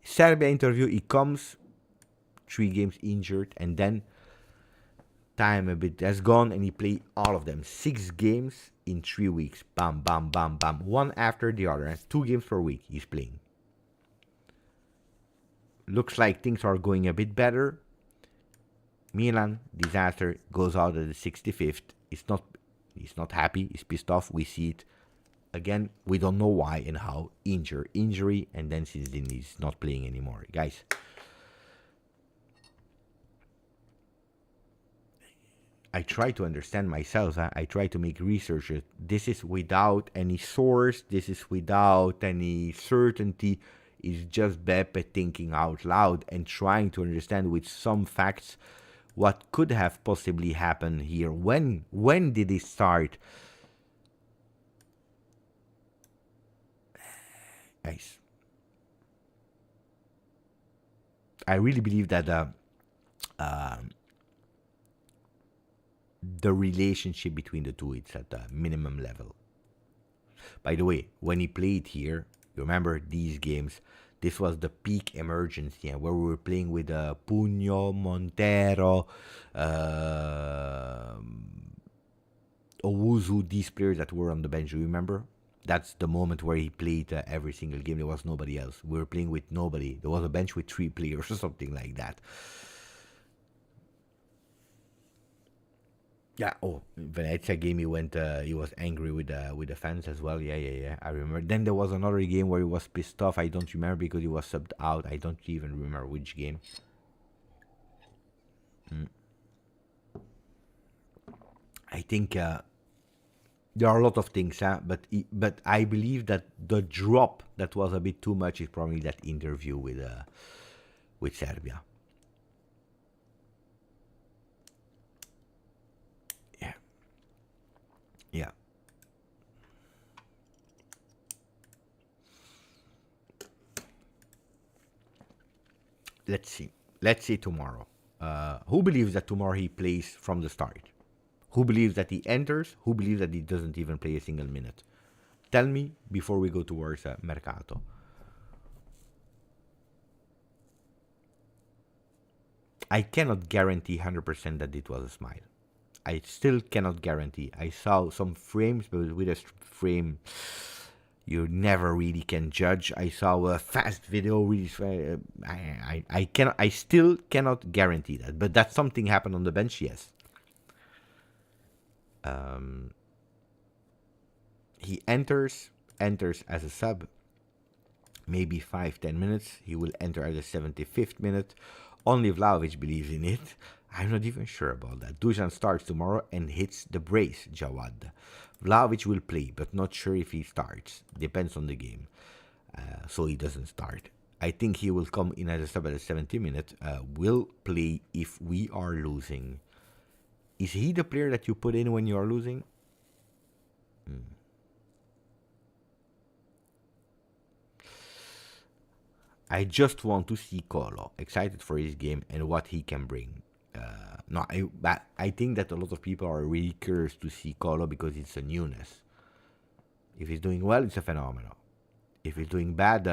Serbia interview, he comes, 3 games injured, and then time a bit has gone and he played all of them. 6 games in 3 weeks. Bam, bam, bam, bam. One after the other. And 2 games per week he's playing. Looks like things are going a bit better. Milan, disaster, goes out at the 65th. He's not happy. He's pissed off. We see it. Again, we don't know why and how. Injury, and then since then he's not playing anymore. Guys, I try to understand myself. I try to make research. This is without any source. This is without any certainty. It's just Beppe thinking out loud and trying to understand with some facts what could have possibly happened here. When did it start? Guys, I really believe that the relationship between the two is at a minimum level. By the way, when he played here, you remember these games, this was the peak emergency, and where we were playing with Pugno, Montero, Owuzu, these players that were on the bench. You remember? That's the moment where he played every single game. There was nobody else. We were playing with nobody. There was a bench with 3 players or something like that. Yeah. Oh, Venezia game. He went. He was angry with the fans as well. Yeah. I remember. Then there was another game where he was pissed off. I don't remember because he was subbed out. I don't even remember which game. I think there are a lot of things, but I believe that the drop that was a bit too much is probably that interview with Serbia. Yeah. Let's see tomorrow. Who believes that tomorrow he plays from the start? Who believes that he enters? Who believes that he doesn't even play a single minute? Tell me before we go towards Mercato. I cannot guarantee 100% that it was a smile. I still cannot guarantee. I saw some frames, but with a frame, you never really can judge. I saw a fast video. Really, I still cannot guarantee that. But that something happened on the bench, yes. He enters as a sub. Maybe 5-10 minutes. He will enter at the 75th minute. Only Vlahovic believes in it. I'm not even sure about that. Dusan starts tomorrow and hits the brace, Jawad. Vlahovic will play, but not sure if he starts. Depends on the game. So he doesn't start. I think he will come in as a sub at the 70 minute. Will play if we are losing. Is he the player that you put in when you are losing? I just want to see Kolo. Excited for his game and what he can bring. I think that a lot of people are really curious to see Kolo because it's a newness. If he's doing well, it's a phenomenal. If he's doing bad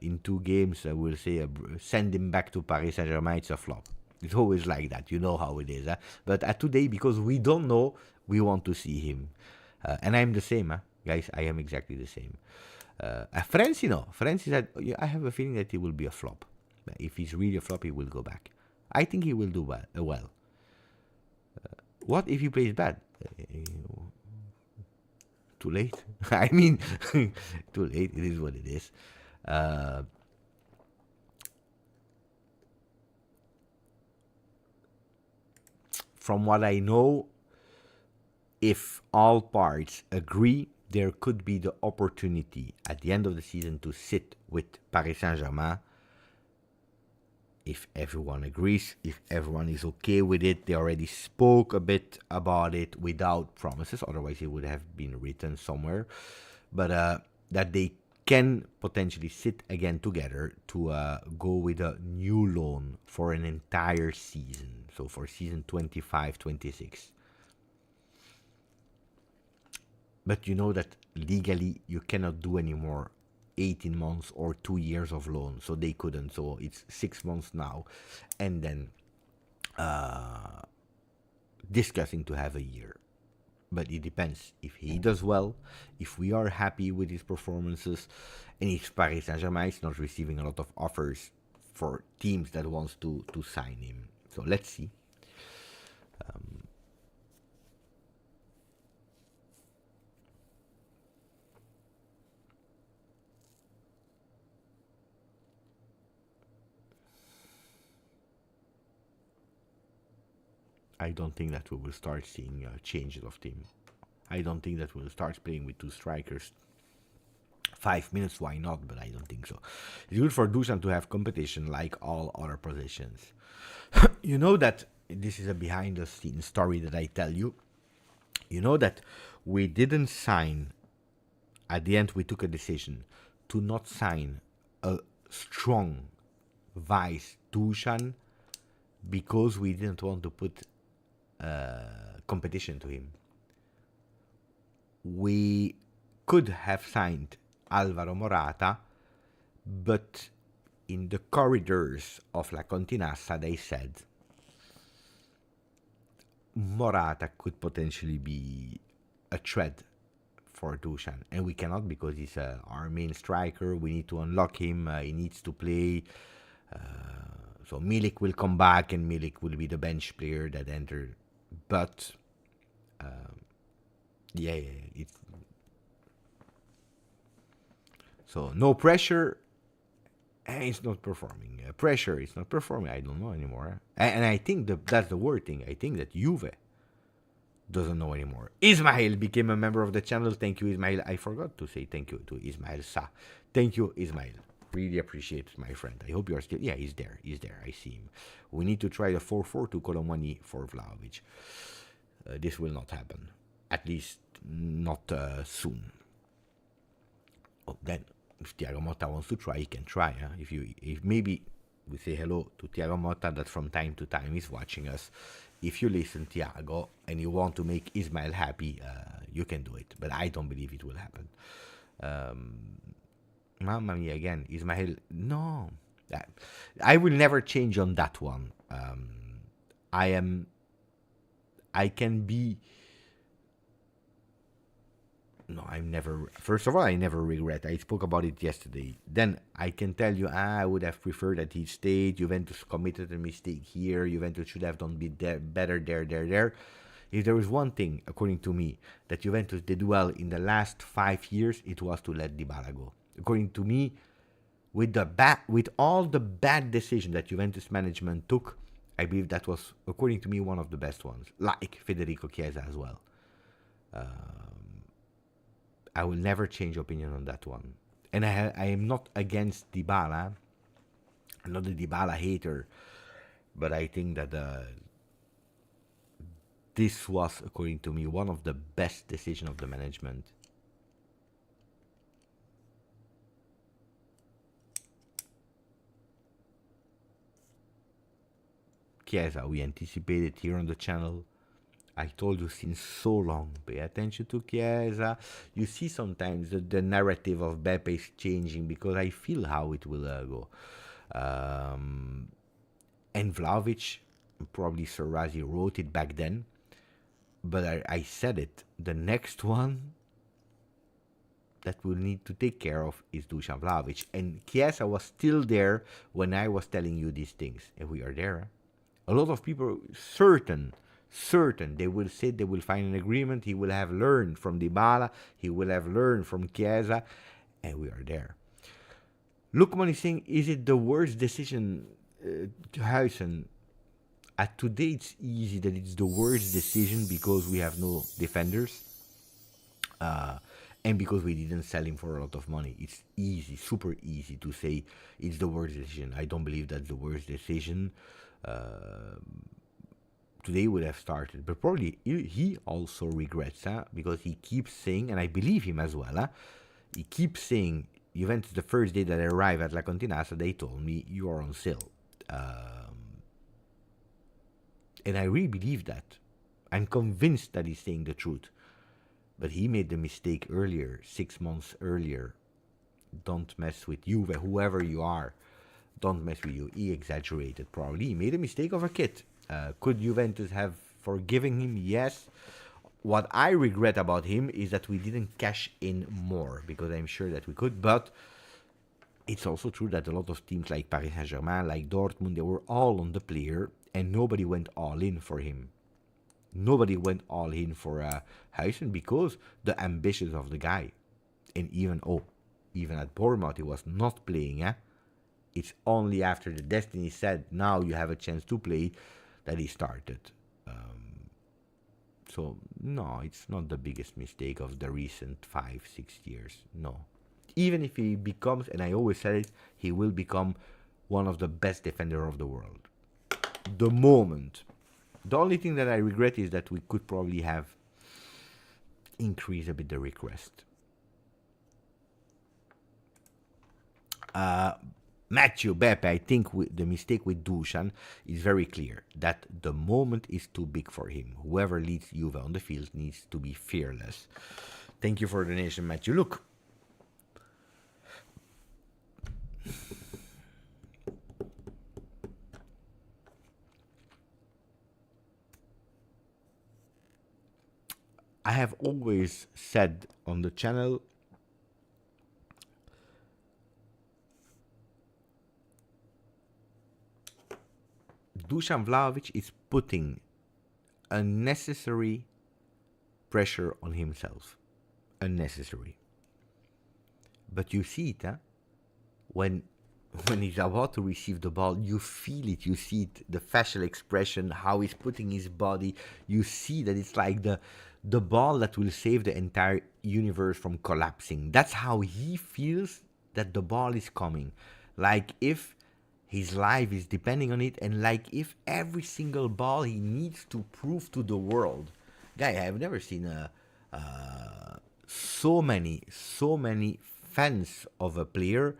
in 2 games, we'll say send him back to Paris Saint-Germain, it's a flop. It's always like that. You know how it is. But today, because we don't know, we want to see him. And I'm the same, guys. I am exactly the same. Franci, no. Franci said, I have a feeling that he will be a flop. If he's really a flop, he will go back. I think he will do well. What if he plays bad? Too late. I mean, too late. It is what it is. From what I know, if all parts agree, there could be the opportunity at the end of the season to sit with Paris Saint-Germain. If everyone agrees, if everyone is okay with it, they already spoke a bit about it without promises, otherwise it would have been written somewhere. But that they can potentially sit again together to go with a new loan for an entire season. So for season 25-26. But you know that legally you cannot do any more 18 months or 2 years of loan, so they couldn't. So it's 6 months now, and then discussing to have a year. But it depends if he does well, if we are happy with his performances, and if Paris Saint-Germain is not receiving a lot of offers for teams that wants to sign him. So let's see. I don't think that we will start seeing changes of team. I don't think that we'll start playing with 2 strikers. 5 minutes, why not? But I don't think so. It's good for Dusan to have competition like all other positions. You know that this is a behind the scenes story that I tell you. You know that we didn't sign, at the end we took a decision to not sign a strong vice Dusan because we didn't want to put competition to him. We could have signed Alvaro Morata, but in the corridors of La Continassa they said Morata could potentially be a threat for Dusan, and we cannot because he's our main striker. We need to unlock him. He needs to play. So Milik will come back, and Milik will be the bench player that entered. But it's so no pressure, and it's not performing. Pressure, it's not performing. I don't know anymore, and I think that's the word thing. I think that Juve doesn't know anymore. Ismail became a member of the channel. Thank you, Ismail. I forgot to say thank you to Ismail Sa. Thank you, Ismail. Really appreciate it, my friend. I hope you are still... Yeah, he's there. I see him. We need to try the 4-4 to Kolo Muani for Vlahovic. This will not happen. At least not soon. Oh, then, if Thiago Motta wants to try, he can try. Huh? If maybe we say hello to Thiago Motta that from time to time is watching us. If you listen, Thiago, and you want to make Ismail happy, you can do it. But I don't believe it will happen. Mamma mia, again, Ismail. No, I will never change on that one. I can be. No, I'm never. First of all, I never regret. I spoke about it yesterday. Then I can tell you, I would have preferred that he stayed. Juventus committed a mistake here. Juventus should have done better there. If there was one thing, according to me, that Juventus did well in the last 5 years, it was to let Dybala go. According to me, with all the bad decisions that Juventus management took, I believe that was, according to me, one of the best ones. Like Federico Chiesa as well. I will never change opinion on that one. And I am not against Dybala. I'm not a Dybala hater. But I think that this was, according to me, one of the best decisions of the management. Chiesa, we anticipated here on the channel. I told you since so long, pay attention to Chiesa. You see sometimes the narrative of Beppe is changing because I feel how it will go. And Vlahovic, probably Sir Razi wrote it back then, but I said it. The next one that will need to take care of is Dusan Vlahovic. And Chiesa was still there when I was telling you these things. And we are there. A lot of people certain they will say they will find an agreement. He will have learned from Dybala. He will have learned from Chiesa. And we are there. Lukman is saying, is it the worst decision to Huijsen? Today it's easy that it's the worst decision because we have no defenders. And because we didn't sell him for a lot of money. It's easy, super easy to say it's the worst decision. I don't believe that's the worst decision. Today would have started, but probably he also regrets, because he keeps saying, and I believe him as well, he keeps saying, Juventus, the first day that I arrived at La Continassa, they told me, you are on sale. And I really believe that. I'm convinced that he's saying the truth. But he made the mistake earlier, 6 months earlier. Don't mess with Juve, whoever you are. Don't mess with you. He exaggerated, probably. He made a mistake of a kid. Could Juventus have forgiven him? Yes. What I regret about him is that we didn't cash in more, because I'm sure that we could. But it's also true that a lot of teams like Paris Saint-Germain, like Dortmund, they were all on the player, and nobody went all in for him. Nobody went all in for Huijsen because the ambitions of the guy. And even at Bournemouth, he was not playing. It's only after the Destiny said, now you have a chance to play, that he started. So, no, it's not the biggest mistake of the recent 5-6 years. No. Even if he becomes, and I always said it, he will become one of the best defenders of the world. The moment. The only thing that I regret is that we could probably have increased a bit the request. Matthew Beppe, I think the mistake with Dusan is very clear. That the moment is too big for him. Whoever leads Juve on the field needs to be fearless. Thank you for the donation, Matthew. Look. I have always said on the channel, Dusan Vlahovic is putting unnecessary pressure on himself. Unnecessary. But you see it, when he's about to receive the ball, you feel it, you see it, the facial expression, how he's putting his body, you see that it's like the ball that will save the entire universe from collapsing. That's how he feels that the ball is coming. Like if his life is depending on it, and like if every single ball he needs to prove to the world. Guy, I have never seen so many fans of a player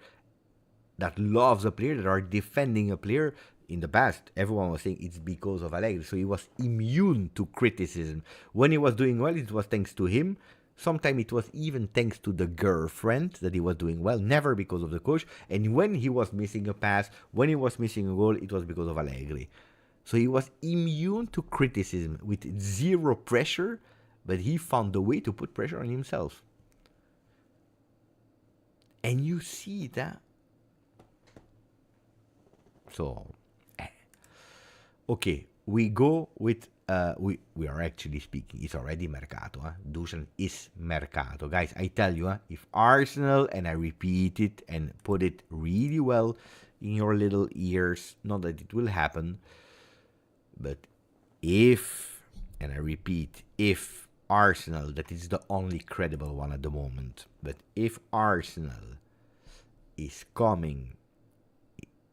that loves a player, that are defending a player. In the past, everyone was saying it's because of Allegri, so he was immune to criticism. When he was doing well, it was thanks to him. Sometimes it was even thanks to the girlfriend that he was doing well, never because of the coach. And when he was missing a pass, when he was missing a goal, it was because of Allegri. So he was immune to criticism with zero pressure, but he found the way to put pressure on himself. And you see that. So, okay, we go with, we are actually speaking, it's already Mercato. Dusan is Mercato. Guys, I tell you, if Arsenal, and I repeat it and put it really well in your little ears, not that it will happen, but if, and I repeat, if Arsenal, that is the only credible one at the moment, but if Arsenal is coming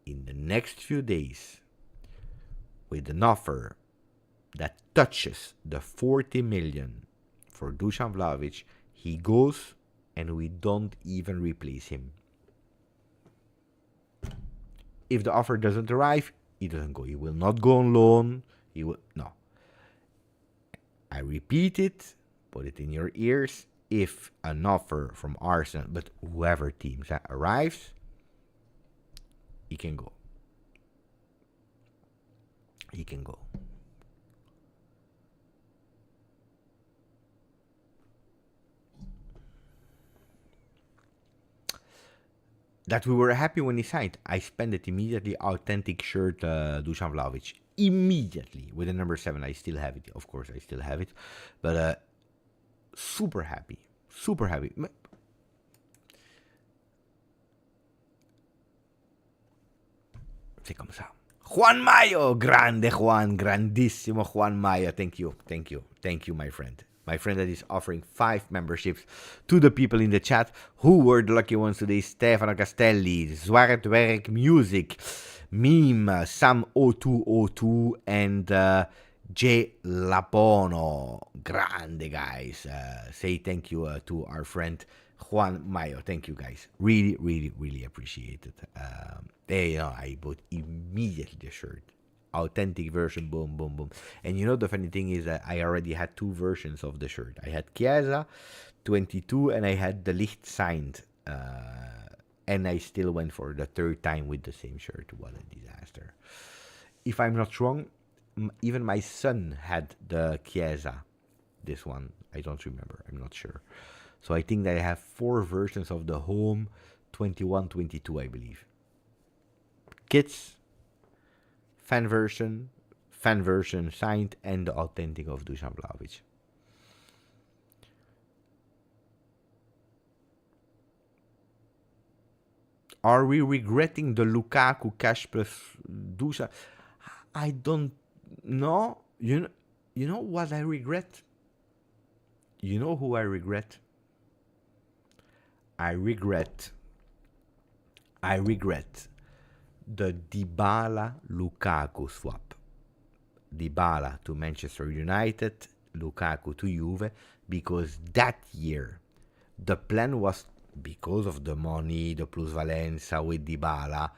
in the next few days with an offer that touches the 40 million for Dusan Vlahovic, he goes and we don't even replace him. If the offer doesn't arrive, he doesn't go. He will not go on loan. He will no. I repeat it, put it in your ears. If an offer from Arsenal, but whoever teams that arrives, he can go. He can go. that we were happy when he signed. I spent it immediately. Authentic shirt, Dusan Vlahovic. Immediately with the number 7. I still have it. Of course, I still have it. But super happy. Super happy. C'est comme ça. Juan Mayo, grande Juan, grandissimo Juan Mayo. Thank you, thank you, thank you, my friend. My friend that is offering 5 memberships to the people in the chat. Who were the lucky ones today? Stefano Castelli, Zwaretwerk Music, Meme, Sam0202, and J. Lapono. Grande, guys. Say thank you to our friend Juan Mayo. Thank you, guys. Really, really, really appreciate it. I bought immediately the shirt. Authentic version, boom, boom, boom. And the funny thing is that I already had 2 versions of the shirt. I had Chiesa 22 and I had the Licht signed. And I still went for the 3rd time with the same shirt. What a disaster. If I'm not wrong, even my son had the Chiesa. This one, I don't remember. I'm not sure. So I think that I have 4 versions of the home 21-22, I believe. Kids, fan version signed, and the authentic of Dusan Vlahovic. Are we regretting the Lukaku cash plus Dusan? I don't know. You know what I regret? You know who I regret? I regret the Dybala-Lukaku swap. Dybala to Manchester United, Lukaku to Juve, because that year the plan was, because of the money, the plusvalenza with Dybala,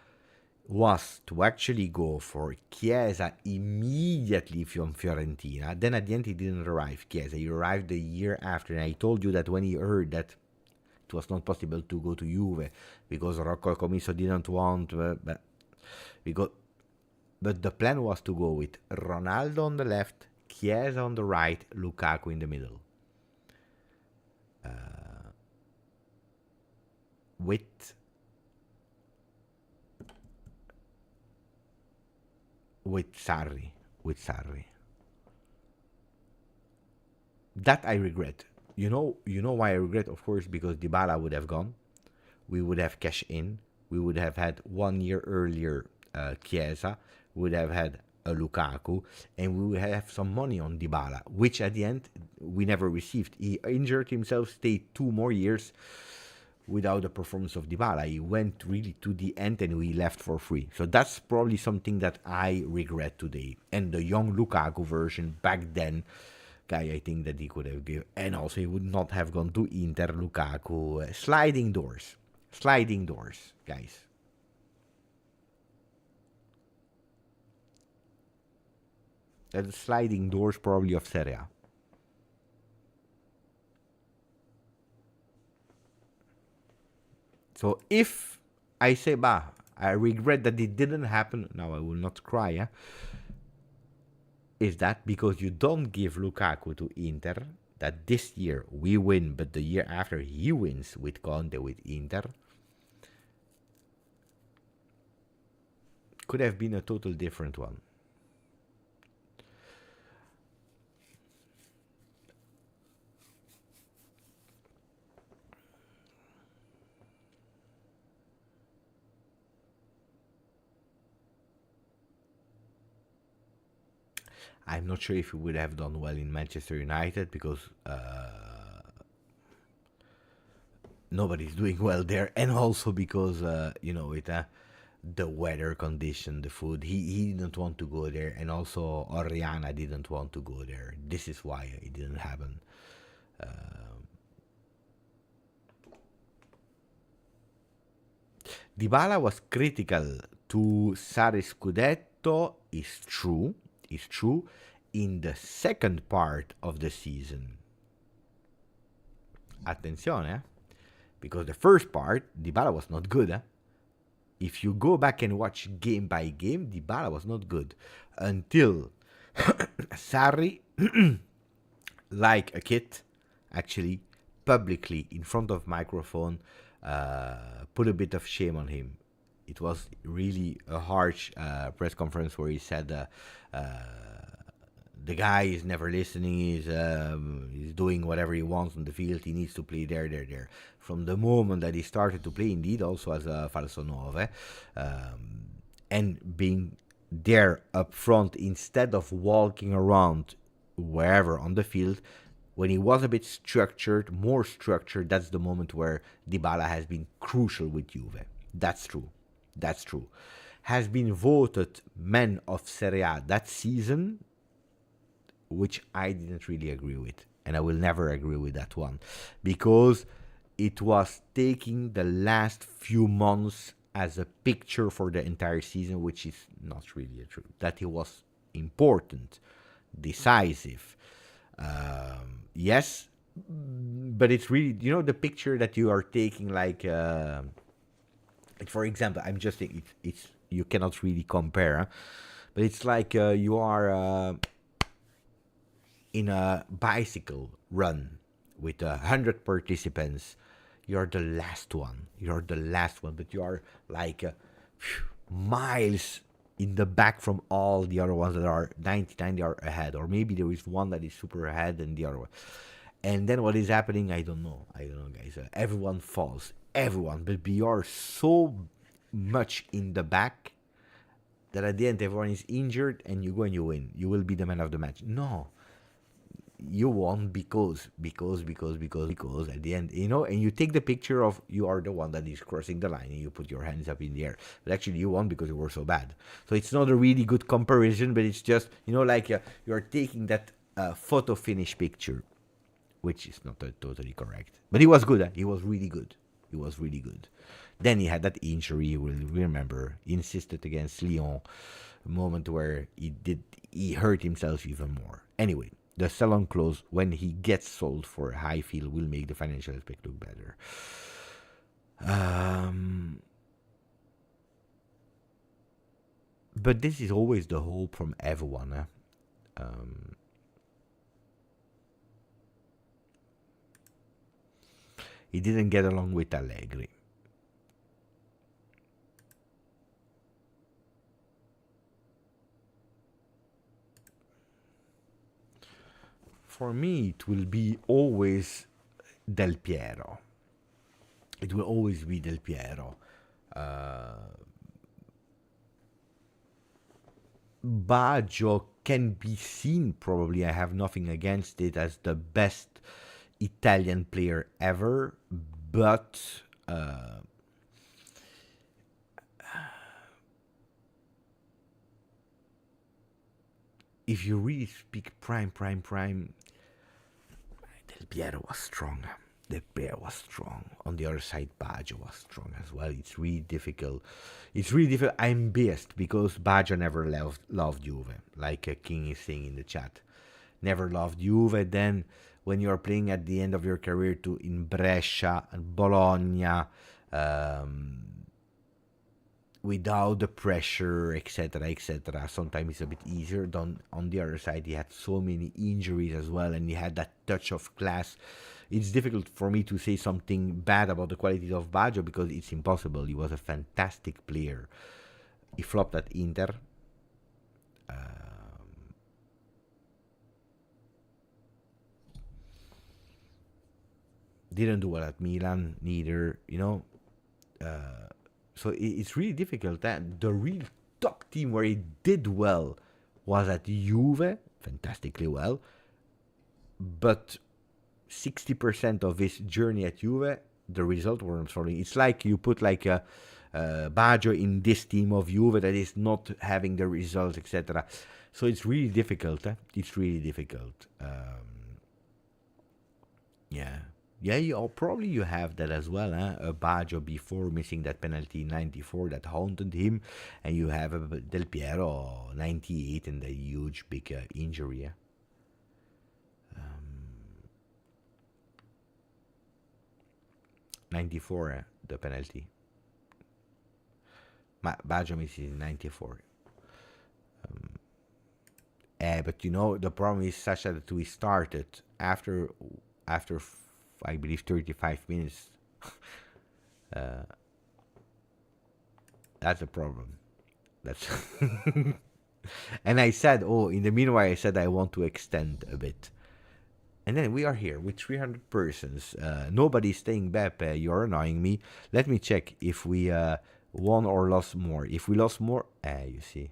was to actually go for Chiesa immediately from Fiorentina. Then at the end he didn't arrive, Chiesa. He arrived the year after, and I told you that when he heard that it was not possible to go to Juve because Rocco Comiso didn't want, but the plan was to go with Ronaldo on the left, Chiesa on the right, Lukaku in the middle. With Sarri. That I regret. You know why I regret? Of course, because Dybala would have gone. We would have cashed in. We would have had 1 year earlier Chiesa. We would have had a Lukaku, and we would have some money on Dybala, which at the end we never received. He injured himself, stayed 2 more years without the performance of Dybala. He went really to the end and we left for free. So that's probably something that I regret today. And the young Lukaku version back then, guy, I think that he could have given, and also he would not have gone to Inter. Lukaku, sliding doors, guys. That's sliding doors probably of Serie A. So if I say, I regret that it didn't happen, now I will not cry, is that because you don't give Lukaku to Inter, that this year we win, but the year after he wins with Conte, with Inter, could have been a total different one. I'm not sure if he would have done well in Manchester United because nobody's doing well there, and also because the weather condition, the food. He didn't want to go there, and also Oriana didn't want to go there. This is why it didn't happen. Dybala was critical to Sarri's Scudetto. Is true in the second part of the season. Attenzione, because the first part, Dybala was not good. If you go back and watch game by game, Dybala was not good until Sarri, like a kid, actually publicly in front of microphone, put a bit of shame on him. It was really a harsh press conference where he said the guy is never listening. He's doing whatever he wants on the field. He needs to play there. From the moment that he started to play, indeed, also as a falso nove, and being there up front instead of walking around wherever on the field, when he was a bit structured, more structured, that's the moment where Dybala has been crucial with Juve. That's true. Has been voted man of Serie A that season, which I didn't really agree with. And I will never agree with that one. Because it was taking the last few months as a picture for the entire season, which is not really true. That he was important, decisive. Yes, but it's really, the picture that you are taking, like for example, I'm just thinking, it's you cannot really compare, but it's like you are in a bicycle run with 100 participants. You're the last one, but you are like miles in the back from all the other ones that are 99, they are ahead, or maybe there is one that is super ahead and the other one. And then what is happening, I don't know, guys. Everyone falls, but you are so much in the back that at the end everyone is injured and you go and you win. You will be the man of the match. No, you won because at the end, and you take the picture of you are the one that is crossing the line and you put your hands up in the air, but actually you won because you were so bad. So it's not a really good comparison, but it's just, like you're taking that photo finish picture, which is not totally correct. But he was good. He was really good. Then he had that injury, you will remember. He insisted against Lyon, a moment where he hurt himself even more. Anyway, the salon clause, when he gets sold for a high fee, will make the financial aspect look better. But this is always the hope from everyone. He didn't get along with Allegri. For me, it will be always Del Piero. It will always be Del Piero. Baggio can be seen, probably, I have nothing against it, as the best Italian player ever, but if you really speak prime, Del Piero was strong. On the other side, Baggio was strong as well. It's really difficult. I'm biased because Baggio never loved Juve, like King is saying in the chat. Never loved Juve. Then when you're playing at the end of your career in Brescia and Bologna, without the pressure, etc., sometimes it's a bit easier. On the other side, he had so many injuries as well, and he had that touch of class. It's difficult for me to say something bad about the qualities of Baggio because it's impossible. He was a fantastic player. He flopped at Inter. Didn't do well at Milan, neither, so it's really difficult. The real top team where he did well was at Juve, fantastically well, but 60% of his journey at Juve, the result wasn't solid. It's like you put like a Baggio in this team of Juve that is not having the results, etc. So it's really difficult. It's really difficult. Yeah, you have that as well. Baggio before missing that penalty in 94 that haunted him, and you have Del Piero 98 and a huge big injury. 94, the penalty. Baggio misses in 94. But the problem is such that we started after I believe 35 minutes. That's a problem. That's and I said, oh, in the meanwhile, I said I want to extend a bit. And then we are here with 300 persons. Nobody's staying back. You're annoying me. Let me check if we won or lost more. If we lost more, you see,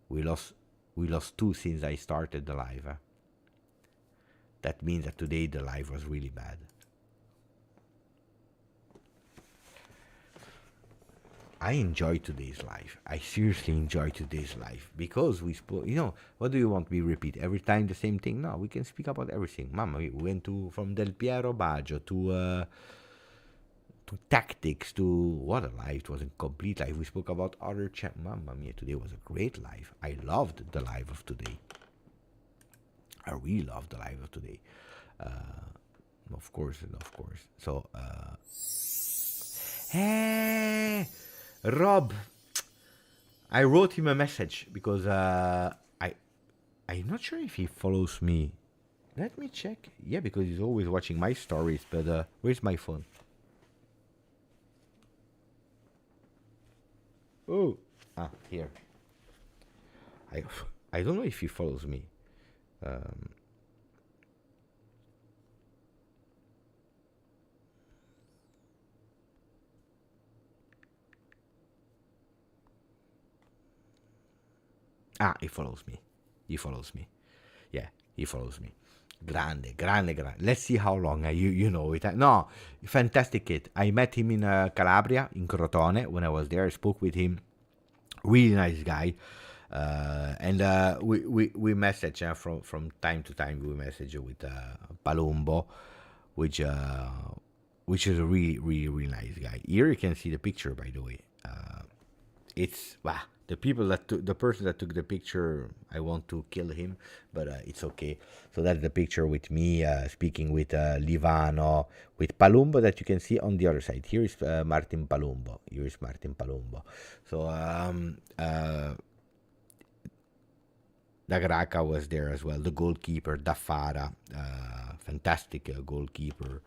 we lost 2 since I started the live. That means that today the live was really bad. I enjoy today's live. I seriously enjoy today's live because we spoke. You know, what do you want me repeat every time the same thing? No, we can speak about everything. Mama, we went from Del Piero Baggio to tactics to what a live. It was a complete live. We spoke about other Mamma mia, today was a great live. I loved the live of today. I really loved the live of today. Of course. So, hey. Rob, I wrote him a message because I'm not sure if he follows me. Let me check. Yeah, because he's always watching my stories. But where's my phone? Oh, here. I don't know if he follows me. He follows me. Yeah, he follows me. Grande. Let's see how long. You know it. No, fantastic kid. I met him in Calabria, in Crotone, when I was there. I spoke with him. Really nice guy. And we message from time to time. We message with Palumbo, which is a really nice guy. Here you can see the picture, by the way. It's the person that took the picture. I want to kill him, but it's okay. So that's the picture with me speaking with Livano, with Palumbo that you can see on the other side. Here is Martin Palumbo. So Dagraca was there as well. The goalkeeper Daffara, fantastic goalkeeper.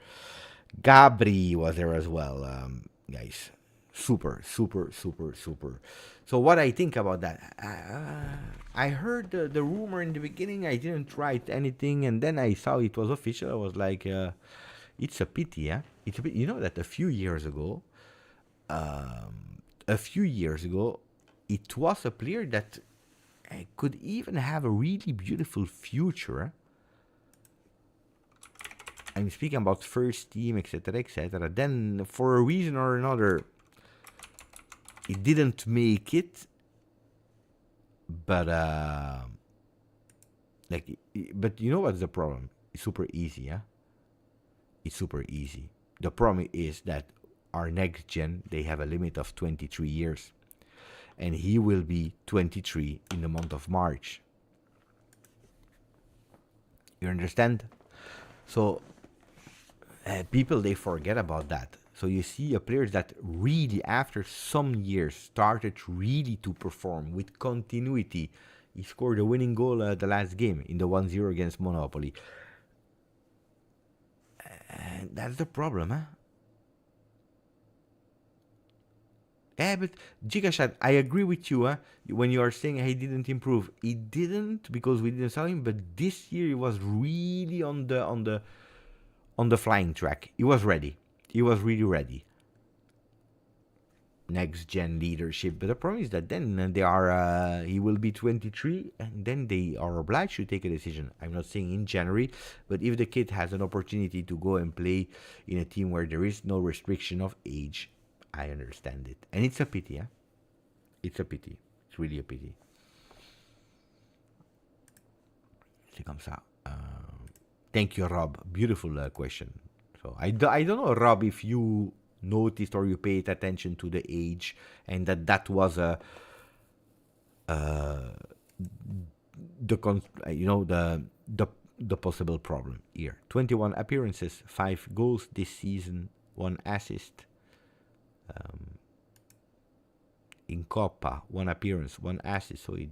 Gabri was there as well, guys. Super. So what I think about that, I heard the rumor in the beginning. I didn't write anything, and then I saw it was official. I was like, it's a pity, yeah. It's a pity. You know that a few years ago, it was a player that could even have a really beautiful future. I'm speaking about first team, etc. Then, for a reason or another, it didn't make it. But but you know what's the problem? It's super easy, yeah. It's super easy. The problem is that our next gen, they have a limit of 23 years, and he will be 23 in the month of March. You understand? So people, they forget about that. So you see players that really, after some years, started really to perform with continuity. He scored a winning goal the last game in the 1-0 against Monopoly. And that's the problem, huh? But GJustjuve, I agree with you, huh? When you are saying he didn't improve. He didn't because we didn't sell him, but this year he was really on the flying track. He was ready. He was really ready. Next gen leadership, but the problem is that then they are he will be 23, and then they are obliged to take a decision. I'm not saying in January, but if the kid has an opportunity to go and play in a team where there is no restriction of age, I understand it, and it's a pity, yeah. It's a pity. It's really a pity. C'est comme ça. Thank you, Rob. Beautiful question. So I don't know, Rob, if you noticed or you paid attention to the age, and that was the possible problem here. 21 appearances, 5 goals this season, 1 assist. In Coppa, 1 appearance, 1 assist. So it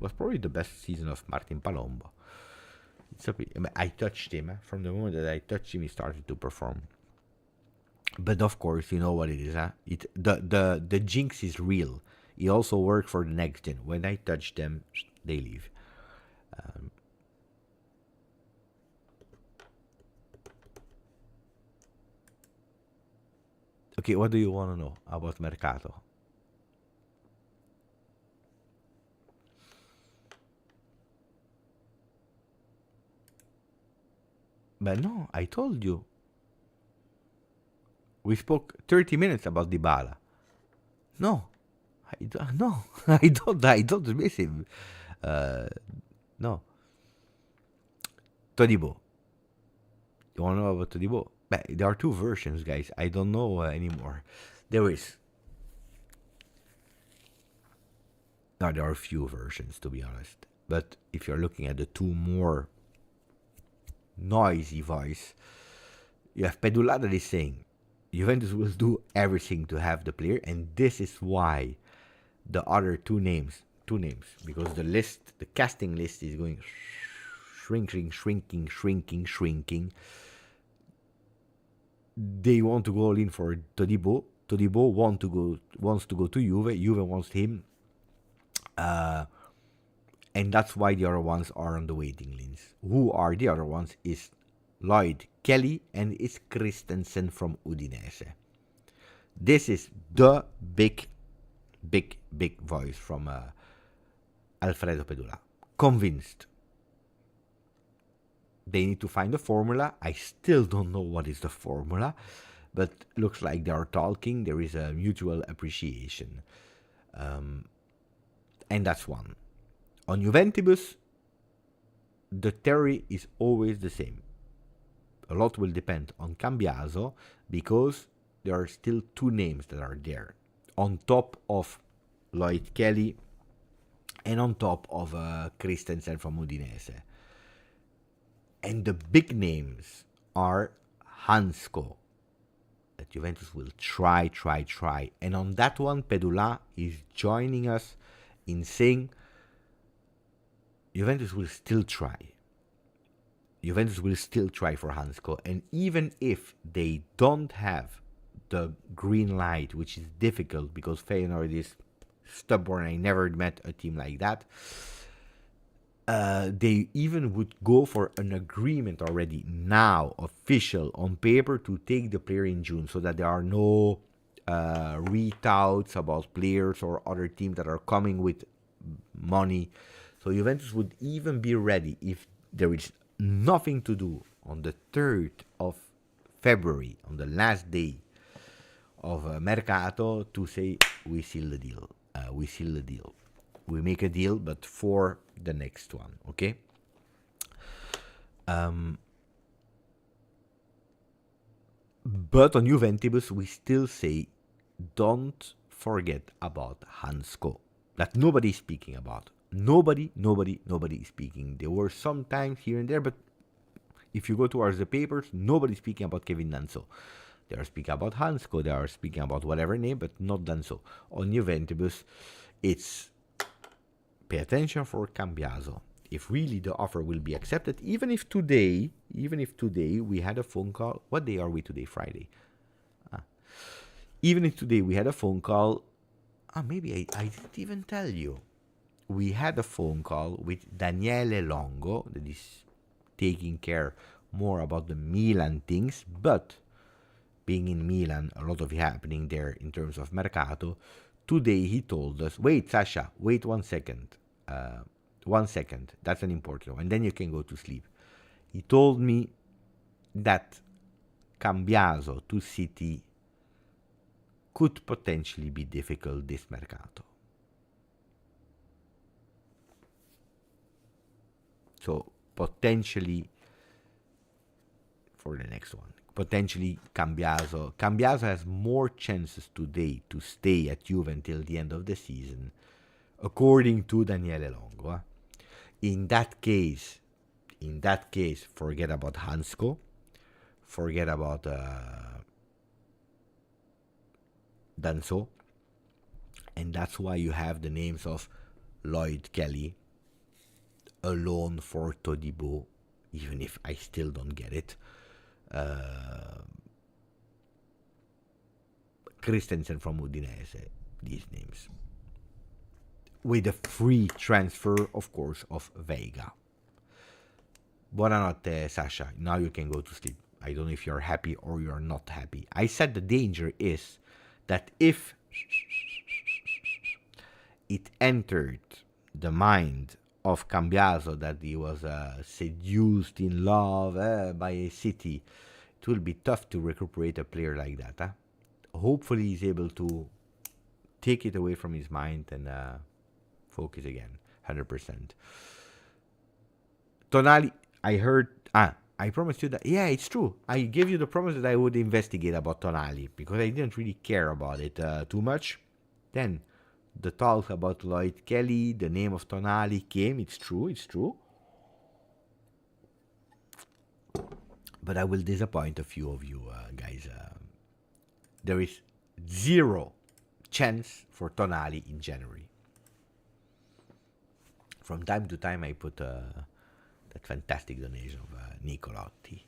was probably the best season of Martin Palumbo. I touched him. From the moment that I touched him, he started to perform. But of course, you know what it is, huh? The jinx is real. It also works for the next gen. When I touch them, they leave. Okay, what do you want to know about Mercato? But no, I told you. We spoke 30 minutes about Dybala. No, no, I don't miss him. Uh, no, Todi-Boh. You want to know about Todi-Boh? But there are two versions, guys. I don't know anymore. There is. No, there are a few versions, to be honest. But if you're looking at the two more noisy voice, you have Pedula that is saying Juventus will do everything to have the player, and this is why the other two names, because the casting list is going shrinking. They want to go all in for Todi-Boh. Todi-Boh wants to go to Juve. Juve wants him, and that's why the other ones are on the waiting list. Who are the other ones? Is Lloyd Kelly and is Christensen from Udinese. This is the big voice from Alfredo Pedula. Convinced. They need to find a formula. I still don't know what is the formula, but looks like they are talking. There is a mutual appreciation. And that's one. On Juventus, the theory is always the same. A lot will depend on Cambiaso because there are still two names that are there on top of Lloyd Kelly and on top of Christensen from Udinese. And the big names are Hansko, that Juventus will try. And on that one, Pedula is joining us in saying Juventus will still try. Juventus will still try for Hansko. And even if they don't have the green light, which is difficult because Feyenoord is stubborn. I never met a team like that. They even would go for an agreement already now, official, on paper, to take the player in June so that there are no retouts about players or other teams that are coming with money. So Juventus would even be ready if there is nothing to do on the 3rd of February, on the last day of Mercato, to say we seal the deal. We make a deal, but for the next one, okay? But on Juventus, we still say, don't forget about Hansko. That nobody is speaking about. Nobody is speaking. There were some times here and there, but if you go towards the papers, nobody is speaking about Kevin Danso. They are speaking about Hansko, they are speaking about whatever name, but not Danso. On Juventus, it's pay attention for Cambiaso. If really the offer will be accepted, even if today we had a phone call. What day are we today? Friday. Even if today we had a phone call, maybe I didn't even tell you. We had a phone call with Daniele Longo that is taking care more about the Milan things, but being in Milan, a lot of it happening there in terms of Mercato. Today he told us, wait, Sasha, wait 1 second. 1 second, that's an important one, and then you can go to sleep. He told me that Cambiaso to City could potentially be difficult this Mercato. So potentially for the next one. Potentially Cambiaso. Cambiaso has more chances today to stay at Juve until the end of the season, according to Daniele Longo. In that case, forget about Hansko, forget about Danso, and that's why you have the names of Lloyd Kelly, a loan for Todi-Boh, even if I still don't get it. Christensen from Udinese, these names. With a free transfer, of course, of Veiga. Buonanotte, Sasha. Now you can go to sleep. I don't know if you're happy or you're not happy. I said the danger is that if it entered the mind of Cambiaso that he was seduced in love by a city, it will be tough to recuperate a player like that. Hopefully he's able to take it away from his mind and focus again, 100%. Tonali, I heard... I promised you that... Yeah, it's true. I gave you the promise that I would investigate about Tonali because I didn't really care about it too much. Then the talk about Lloyd Kelly, the name of Tonali came. It's true. But I will disappoint a few of you guys. There is zero chance for Tonali in January. From time to time, I put that fantastic donation of Nicolotti.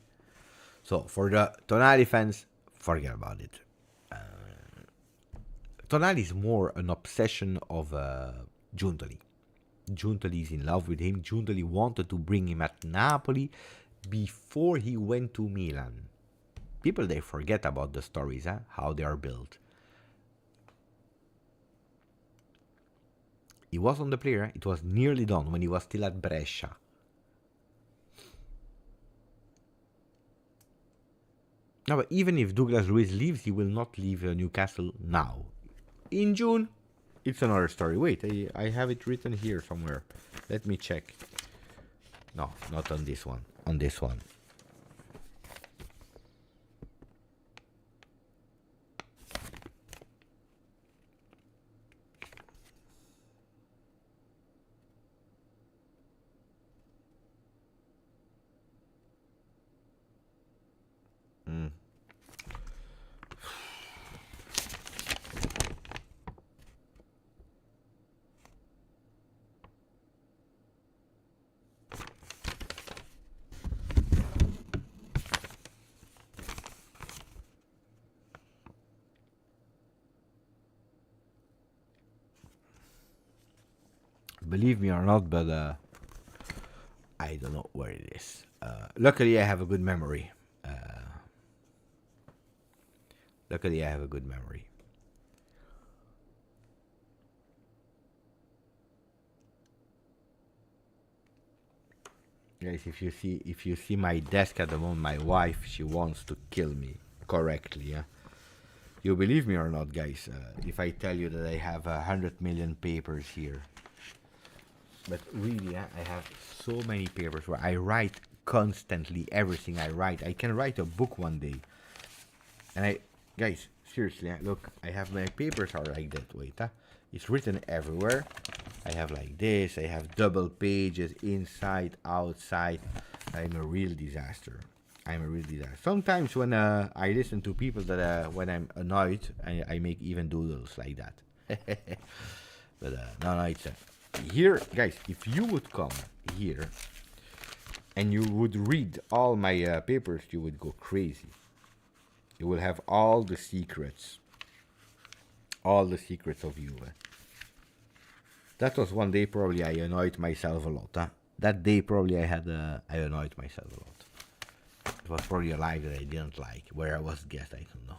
So for the Tonali fans, forget about it. Tonali is more an obsession of Giuntoli. Giuntoli is in love with him. Giuntoli wanted to bring him at Napoli before he went to Milan. People, they forget about the stories, how they are built. He was on the player. It was nearly done when he was still at Brescia. No, but even if Douglas Luiz leaves, he will not leave Newcastle now. In June, it's another story. Wait, I have it written here somewhere. Let me check. No, not on this one. On this one. Believe me or not, but I don't know where it is. Luckily, I have a good memory. Guys, if you see my desk at the moment, my wife, she wants to kill me correctly. Yeah, you believe me or not, guys? If I tell you that I have 100 million papers here. But really, I have so many papers where I write constantly everything I write. I can write a book one day. And guys, seriously, look, I have my papers are like that. Wait, it's written everywhere. I have like this. I have double pages, inside, outside. I'm a real disaster. Sometimes when I listen to people that when I'm annoyed, I make even doodles like that. But no, it's here, guys, if you would come here and you would read all my papers, you would go crazy. You will have all the secrets of Juve. That was one day probably I annoyed myself a lot. That day probably I annoyed myself a lot. It was probably a life that I didn't like, where I was guest, I don't know.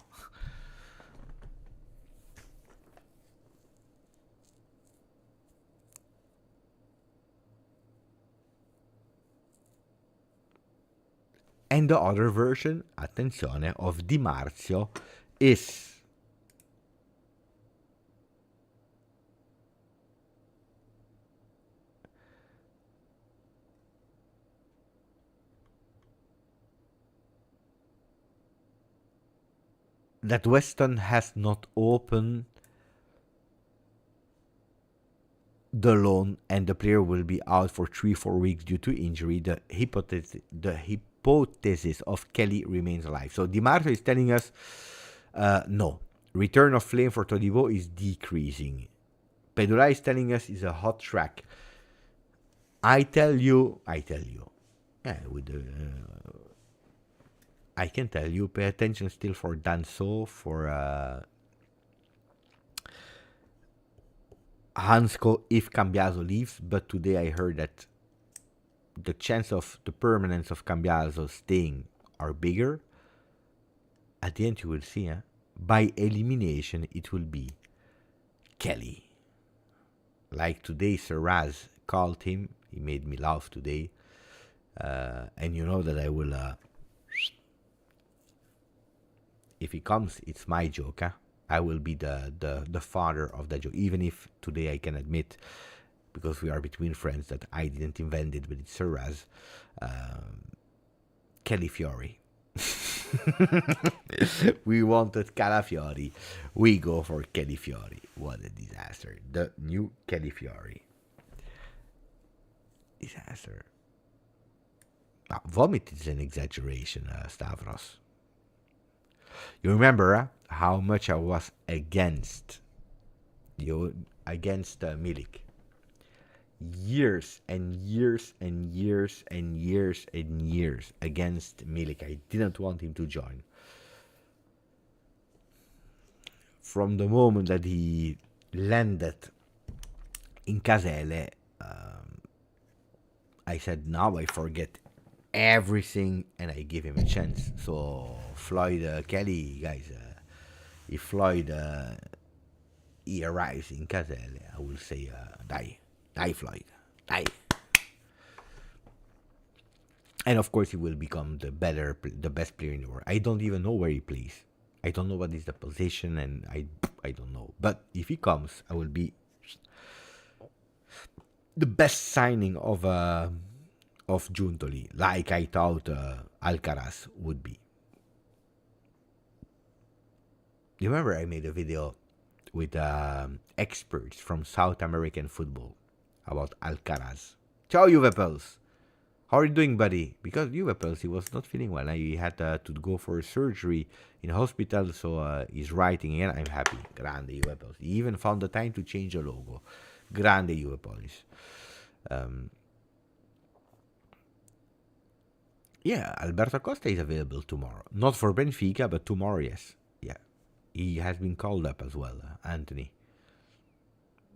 And the other version, attenzione, of Di Marzio is that Weston has not opened the loan and the player will be out for 3-4 weeks due to injury. The hypothesis of Kelly remains alive. So Di Marzio is telling us no. Return of flame for Todi-Boh is decreasing. Pedula is telling us is a hot track. I tell you. Yeah, I can tell you, pay attention still for Danso, for Hansko if Cambiaso leaves, but today I heard that the chance of the permanence of Cambiaso staying are bigger. At the end, you will see, by elimination, it will be Kelly. Like today, Serraz called him. He made me laugh today. And you know that I will... if he comes, it's my joke. I will be the father of that joke. Even if today I can admit, because we are between friends, that I didn't invent it, but it's Serraz. Kelly Fiori. We wanted Calafiori. We go for Kelly Fiori. What a disaster. The new Kelly Fiori. Disaster. Vomit is an exaggeration, Stavros. You remember how much I was against Milik. Years and years and years and years and years against Milik. I didn't want him to join. From the moment that he landed in Casele, I said, now I forget everything and I give him a chance. So Floyd Kelly, guys, if Floyd he arrives in Casele, I will say, die Floyd, die. And of course he will become the best player in the world. I don't even know where he plays. I don't know what is the position, and I don't know. But if he comes, I will be the best signing of Giuntoli, like I thought Alcaraz would be. You remember I made a video with experts from South American football about Alcaraz. Ciao Juventini. How are you doing, buddy? Because Juventini, he was not feeling well. He had to go for surgery in hospital, so he's writing again. I'm happy. Grande Juventini. He even found the time to change the logo. Grande Juventini. Yeah, Alberto Costa is available tomorrow. Not for Benfica, but tomorrow, yes. Yeah. He has been called up as well, Anthony.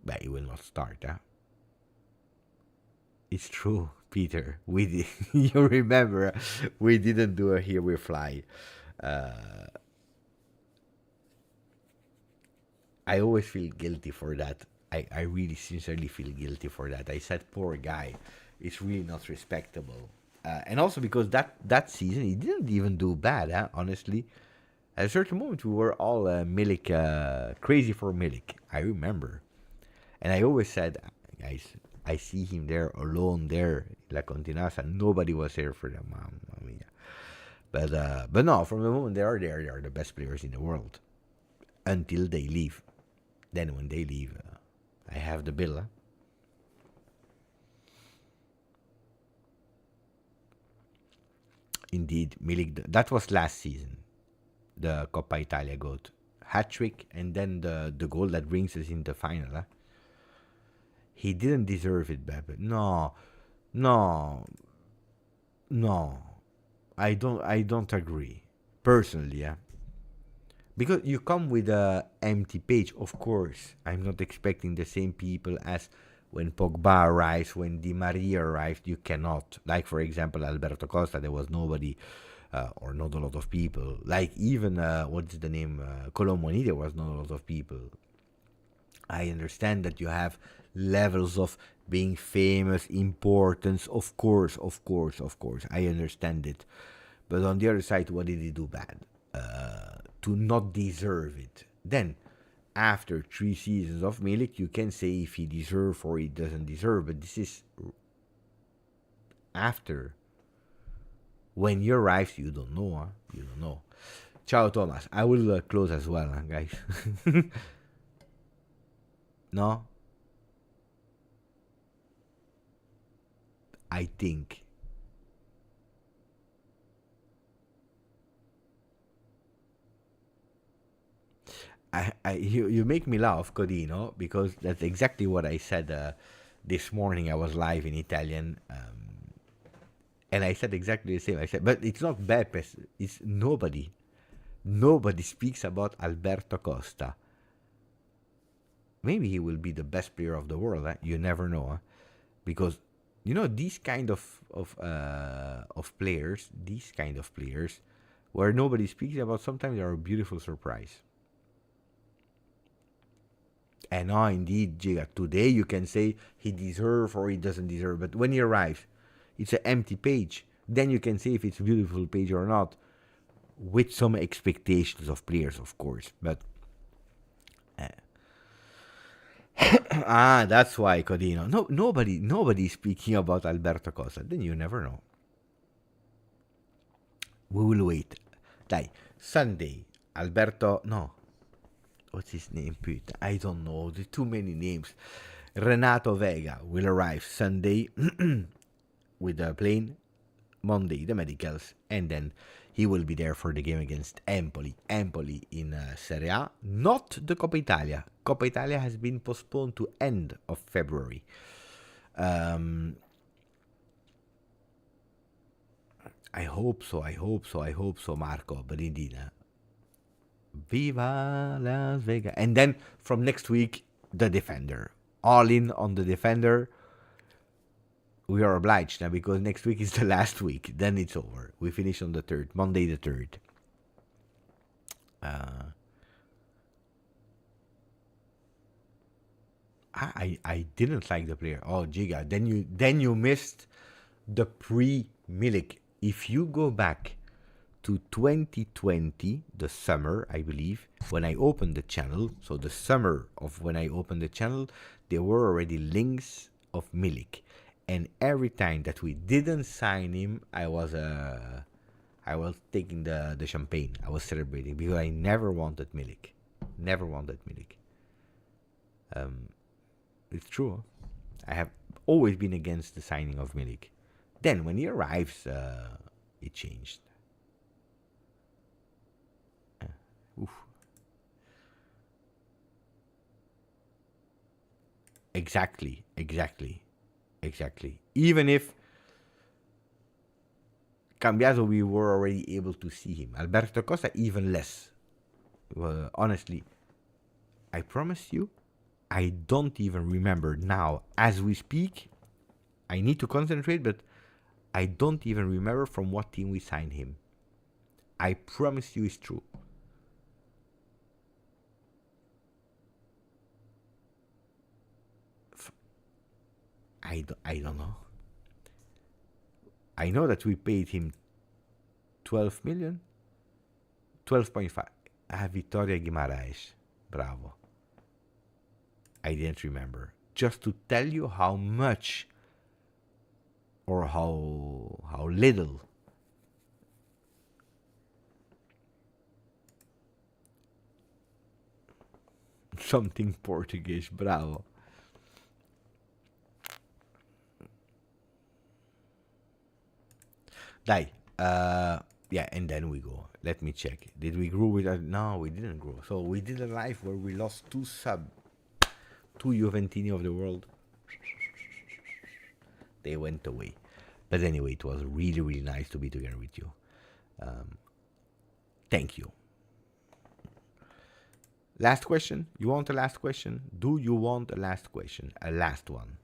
But he will not start, It's true, Peter. We did, you remember, we didn't do a Here We Fly. I always feel guilty for that. I really sincerely feel guilty for that. I said, poor guy. It's really not respectable. And also because that season, he didn't even do bad, honestly. At a certain moment, we were all Milik, crazy for Milik. I remember. And I always said, guys, I see him there alone there, La Continasa. Nobody was there for them. But no, from the moment they are there, they are the best players in the world. Until they leave. Then when they leave, I have the bill. Indeed, Milik, that was last season. The Coppa Italia goal. Hat-trick and then the goal that brings us in the final. He didn't deserve it, Beppe. No. I don't agree. Personally, Because you come with a empty page, of course. I'm not expecting the same people as when Pogba arrives, when Di Maria arrived. You cannot. Like, for example, Alberto Costa, there was nobody, or not a lot of people. Like, even, what's the name? Kolo Muani, there was not a lot of people. I understand that you have levels of being famous, importance, of course. I understand it. But on the other side, what did he do bad? To not deserve it. Then, after 3 seasons of Milik, you can say if he deserves or he doesn't deserve. But this is after. When he arrives, you don't know. You don't know. Ciao, Thomas. I will close as well, guys. No? I think you make me laugh, Codino, because that's exactly what I said this morning. I was live in Italian, and I said exactly the same. I said, but it's not Beppe, it's nobody. Nobody speaks about Alberto Costa. maybe he will be the best player of the world. You never know, because these kind of players, where nobody speaks about, sometimes they are a beautiful surprise. And indeed, Giga, today you can say he deserves or he doesn't deserve, but when he arrives, it's an empty page. Then you can say if it's a beautiful page or not, with some expectations of players, of course. But that's why, Codino. No, nobody is speaking about Alberto Costa. Then you never know. We will wait. Dai, Sunday, Alberto. No, what's his name? I don't know. There's too many names. Renato Vega will arrive Sunday with the plane. Monday, the medicals, and then he will be there for the game against Empoli. Empoli in Serie A, not the Coppa Italia. Coppa Italia has been postponed to end of February. I hope so, Marco. But indeed, Viva Las Vegas. And then from next week, the defender. All in on the defender. We are obliged now because next week is the last week. Then it's over. We finish on the 3rd, Monday the 3rd. I didn't like the player. Oh, Giga. Then you missed the pre-Milik. If you go back to 2020, the summer, I believe, when I opened the channel, so the summer of when I opened the channel, there were already links of Milik. And every time that we didn't sign him, I was taking the champagne. I was celebrating because I never wanted Milik. Never wanted Milik. It's true. I have always been against the signing of Milik. Then when he arrives, it changed. Oof. Exactly. Even if Cambiaso, we were already able to see him. Alberto Costa, even less. Well, honestly, I promise you, I don't even remember now. As we speak, I need to concentrate, but I don't even remember from what team we signed him. I promise you it's true. I don't know. I know that we paid him 12 million. 12.5. Vittoria Guimaraes. Bravo. I didn't remember. Just to tell you how much or how little something Portuguese. Bravo. Dai, yeah, and then we go. Let me check. Did we grow with that? No, we didn't grow. So we did a live where we lost two Juventini of the world. They went away. But anyway, it was really, really nice to be together with you. Thank you. Last question? You want a last question? Do you want a last question? A last one.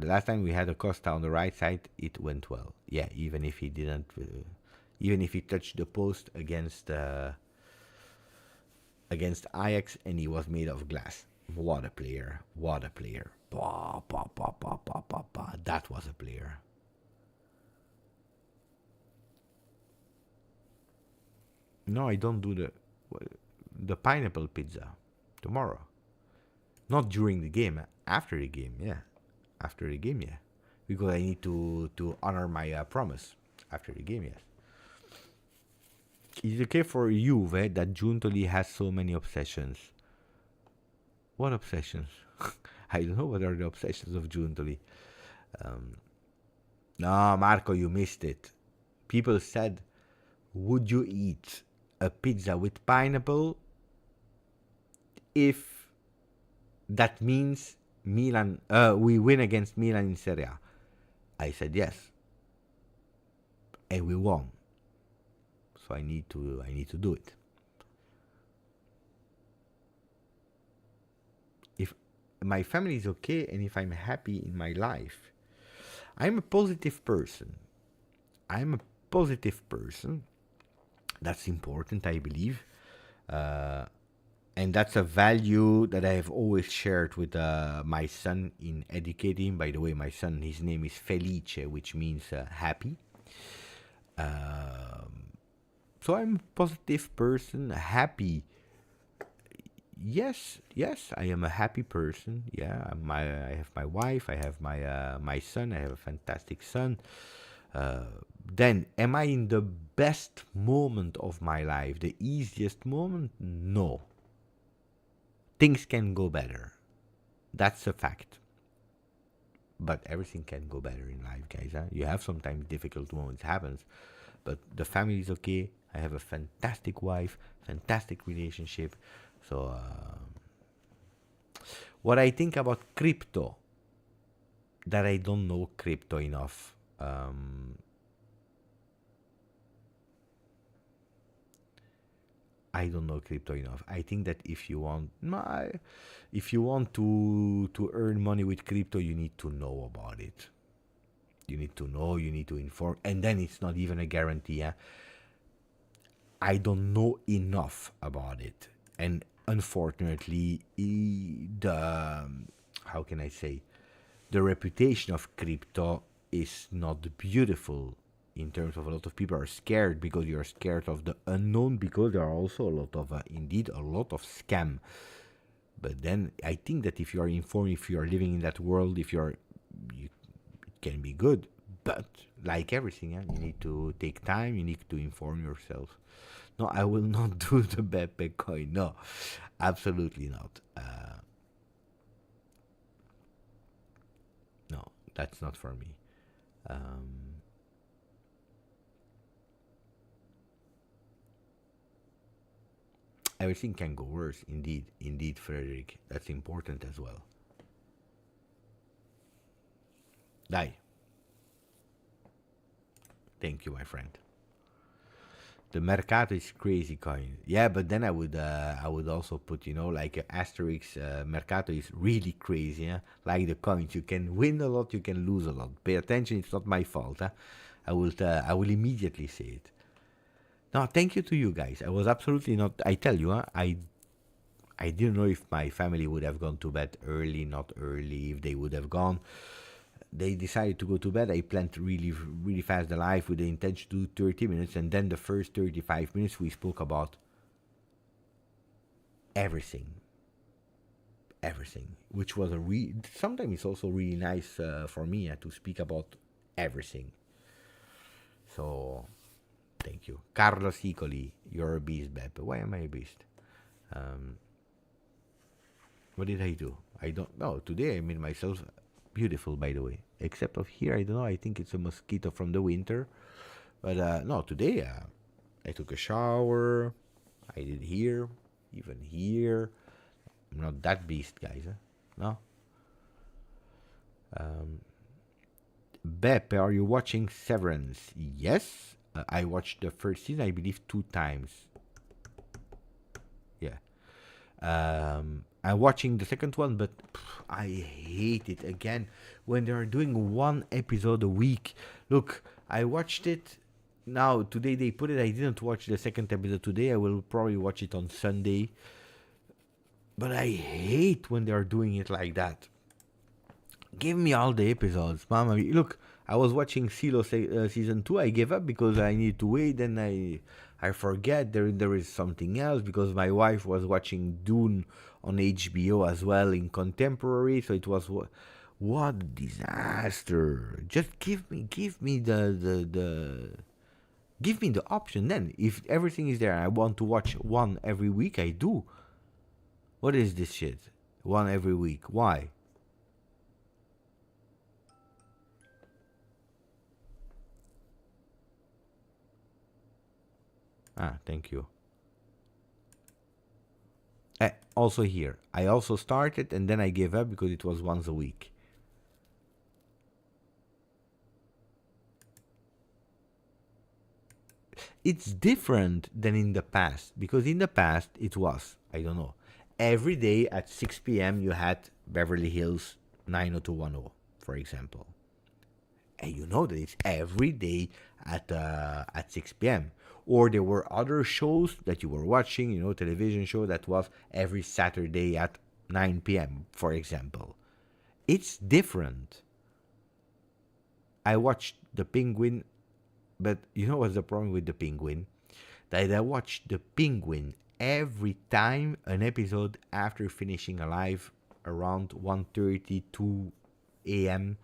The last time we had a Costa on the right side, it went well. Yeah, even if he didn't, even if he touched the post against Ajax and he was made of glass. What a player! What a player! That was a player. No, I don't do the pineapple pizza tomorrow. Not during the game. After the game, yeah. After the game, yeah. Because I need to honor my promise. After the game, yes. Is it okay for Juve that Giuntoli has so many obsessions? What obsessions? I don't know what are the obsessions of Giuntoli. No, Marco, you missed it. People said, would you eat a pizza with pineapple if that means Milan, we win against Milan in Serie A? I said yes, and we won. So I need to do it. my family is okay and if I'm happy in my life. I'm a positive person. I'm a positive person. That's important, I believe. And that's a value that I have always shared with my son in educating. By the way, my son, his name is Felice, which means happy. So I'm a positive person, happy. Yes, I am a happy person. Yeah, I have my wife, I have my son, I have a fantastic son. Then, am I in the best moment of my life, the easiest moment? No. Things can go better. That's a fact. But everything can go better in life, guys. Huh? You have sometimes difficult moments happens, but the family is okay. I have a fantastic wife, fantastic relationship. So, what I think about crypto, that I don't know crypto enough. I don't know crypto enough. I think that if you want to earn money with crypto, you need to know about it. You need to know, you need to inform, and then it's not even a guarantee. I don't know enough about it, and unfortunately, how can I say, the reputation of crypto is not beautiful. In terms of, a lot of people are scared because you're scared of the unknown, because there are also a lot of indeed a lot of scam. But then I think that if you are informed, if you are living in that world, it can be good. But like everything, you need to take time, you need to inform yourself. No, I will not do the bad Bitcoin. No, absolutely not. No, that's not for me. Everything can go worse, indeed, Frederick. That's important as well. Die. Thank you, my friend. The Mercato is crazy coin. Yeah, but then I would also put, like asterisk. Mercato is really crazy. Yeah? Like the coins, you can win a lot, you can lose a lot. Pay attention, it's not my fault. Huh? I will immediately say it. No, thank you to you guys. I was absolutely not. I tell you, I didn't know if my family would have gone to bed early, not early. If they would have gone, they decided to go to bed. I planned really, really fast the live with the intention to do 30 minutes, and then the first 35 minutes we spoke about everything, which was sometimes it's also really nice for me to speak about everything. So. Thank you. Carlos Icoli, you're a beast, Beppe. Why am I a beast? What did I do? I don't know. Today I made myself beautiful, by the way. Except of here, I don't know. I think it's a mosquito from the winter. But no, today I took a shower. I did here, even here. I'm not that beast, guys. No. Beppe, are you watching Severance? Yes. I watched the first season, I believe, 2 times. Yeah. I'm watching the second one, but I hate it again when they are doing 1 episode a week. Look, I watched it. Now, today they put it. I didn't watch the second episode today. I will probably watch it on Sunday. But I hate when they are doing it like that. Give me all the episodes, mama. Look, I was watching Silo season 2. I gave up because I need to wait. Then I forget there is something else because my wife was watching Dune on HBO as well in contemporary. So it was what a disaster. Just give me the give me the option. Then if everything is there, and I want to watch one every week. I do. What is this shit? One every week. Why? Thank you. Also here, I also started and then I gave up because it was once a week. It's different than in the past, because in the past it was, I don't know, every day at 6 p.m. you had Beverly Hills 90210, for example. And you know that it's every day at 6 p.m. Or there were other shows that you were watching, television show that was every Saturday at 9 p.m., for example. It's different. I watched The Penguin, but you know what's the problem with The Penguin? That I watched The Penguin every time an episode after finishing alive around 1:30, 2 a.m.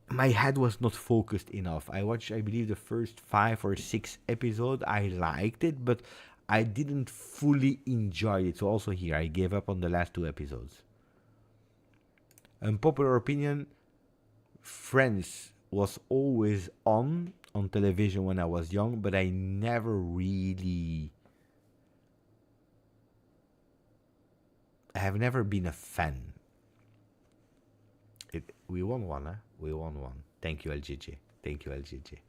My head was not focused enough. I watched, I believe, the first 5 or 6 episodes. I liked it, but I didn't fully enjoy it. So also here, I gave up on the last 2 episodes. Unpopular opinion, Friends was always on television when I was young, but I never really... I have never been a fan. We won one, huh? We won one. Thank you, LGJ. Thank you, LGJ.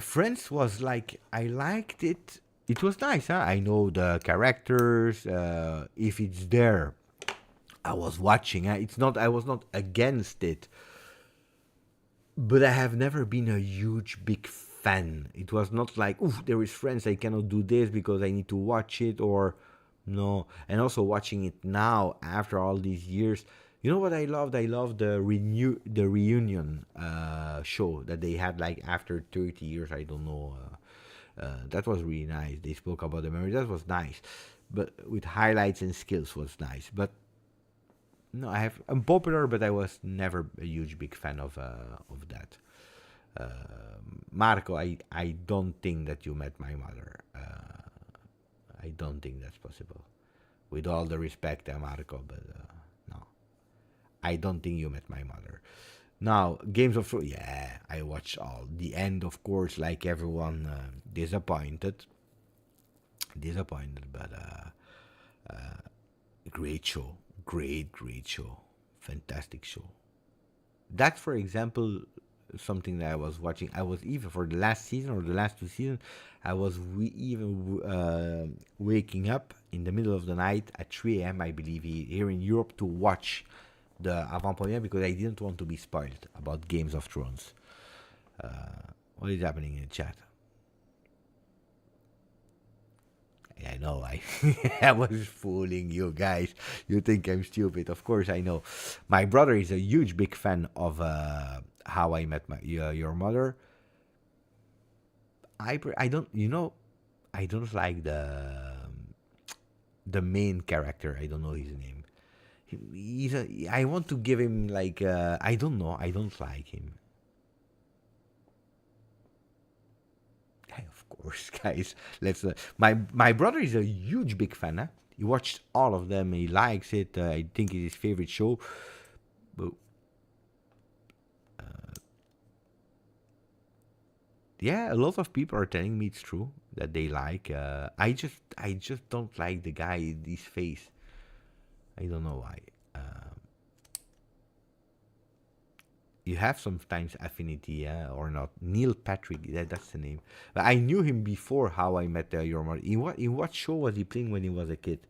Friends was like, I liked it. It was nice, huh? I know the characters. If it's there, I was watching. It's not. I was not against it. But I have never been a huge, big fan. It was not like, oof, there is Friends, I cannot do this because I need to watch it, or no. And also watching it now, after all these years, you know what I loved? I loved the reunion show that they had like after 30 years, I don't know. That was really nice. They spoke about the memory. That was nice. But with highlights and skills was nice. But no, I'm popular, but I was never a huge big fan of that. Marco, I don't think that you met my mother. I don't think that's possible. With all the respect, Marco, but no. I don't think you met my mother. Now, Games of Thrones, yeah, I watched all. The end, of course, like everyone, disappointed. But great show. Great show. Fantastic show. That's, for example, something that I was watching. I was even, for the last season or the last 2 seasons, I was waking up in the middle of the night at 3 a.m., I believe, here in Europe to watch the avant-premiere because I didn't want to be spoiled about Games of Thrones. What is happening in the chat? I know, I was fooling you guys. You think I'm stupid. Of course I know. My brother is a huge big fan of How I Met Your Mother. I don't, I don't like the main character. I don't know his name. I want to give him like, I don't know. I don't like him. Of course, guys. Let's. My brother is a huge big fan. Huh? He watched all of them. He likes it. I think it's his favorite show. But yeah, a lot of people are telling me it's true that they like. I just don't like the guy. His face. I don't know why. You have sometimes affinity, or not. Neil Patrick, that's the name. But I knew him before How I Met Your Mother. In what show was he playing when he was a kid?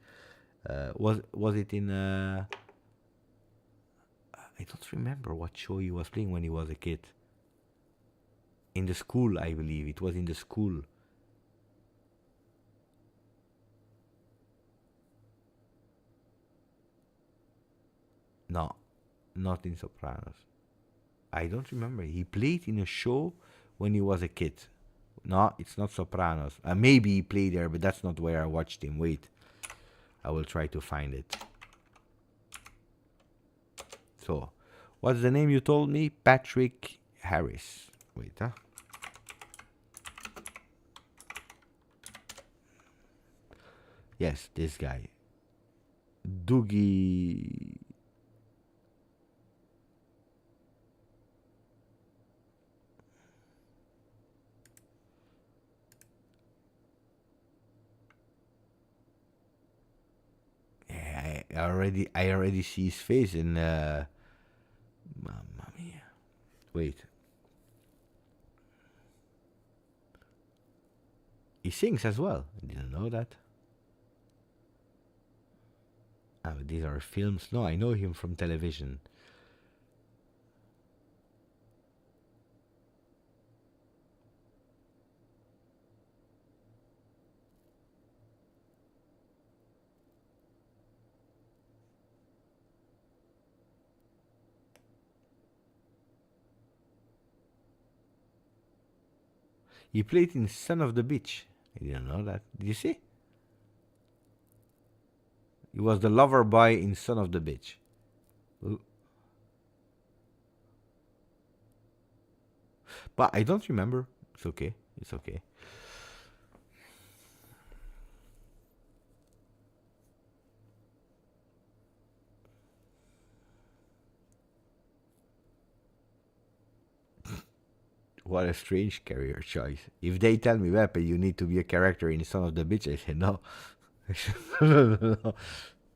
Was it in? I don't remember what show he was playing when he was a kid. In the school, I believe it was in the school. No, not in Sopranos. I don't remember. He played in a show when he was a kid. No, it's not Sopranos. Maybe he played there, but that's not where I watched him. Wait. I will try to find it. So, what's the name you told me? Patrick Harris. Wait, huh? Yes, this guy. Doogie... I already see his face in Mamma mia. Wait. He sings as well. I didn't know that. But these are films. No, I know him from television. He played in Son of the Beach. I didn't know that. Did you see? He was the lover boy in Son of the Beach. Ooh. But I don't remember. It's okay. It's okay. What a strange career choice. If they tell me, Wepe, you need to be a character in Son of the Beach, I say no. No.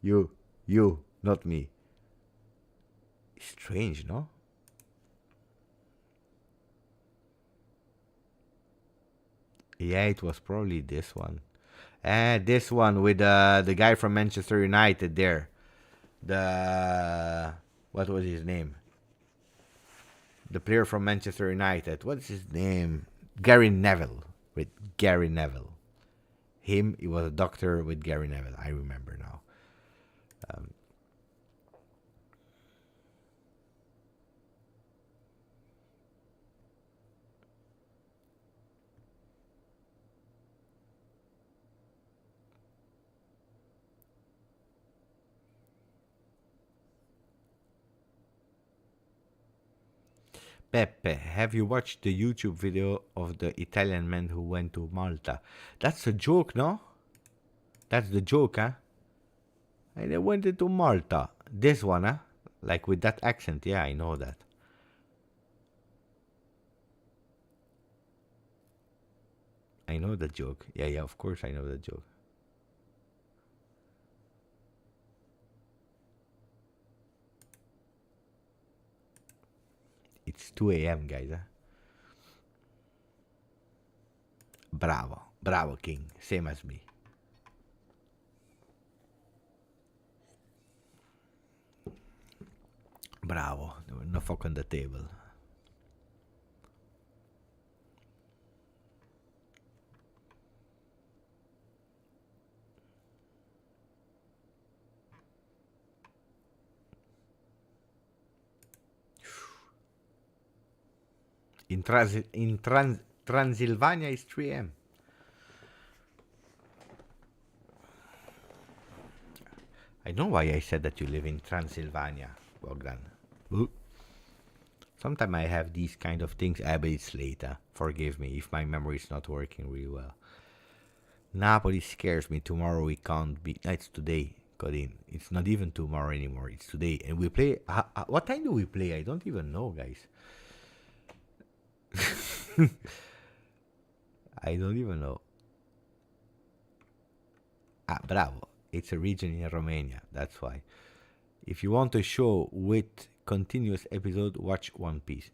You, not me. Strange, no? Yeah, it was probably this one. This one with the guy from Manchester United there. What was his name? The player from Manchester United. What's his name? Gary Neville. With Gary Neville. He was a doctor with Gary Neville. I remember now. Pepe, have you watched the YouTube video of the Italian man who went to Malta? That's a joke, no? That's the joke, huh? And they went to Malta. This one, huh? Like with that accent. Yeah, I know that. I know the joke. Yeah, of course I know the joke. It's 2 a.m., guys. Huh? Bravo, King. Same as me. Bravo. No fuck on the table. In Transylvania is 3 a.m. I know why I said that you live in Transylvania, Bogdan. Sometimes I have these kind of things. But it's later. Forgive me if my memory is not working really well. Napoli scares me. Tomorrow we can't be. It's today, Codin. It's not even tomorrow anymore. It's today. And we play. What time do we play? I don't even know, guys. I don't even know. Bravo. It's a region in Romania. That's why. If you want a show with continuous episode, watch One Piece.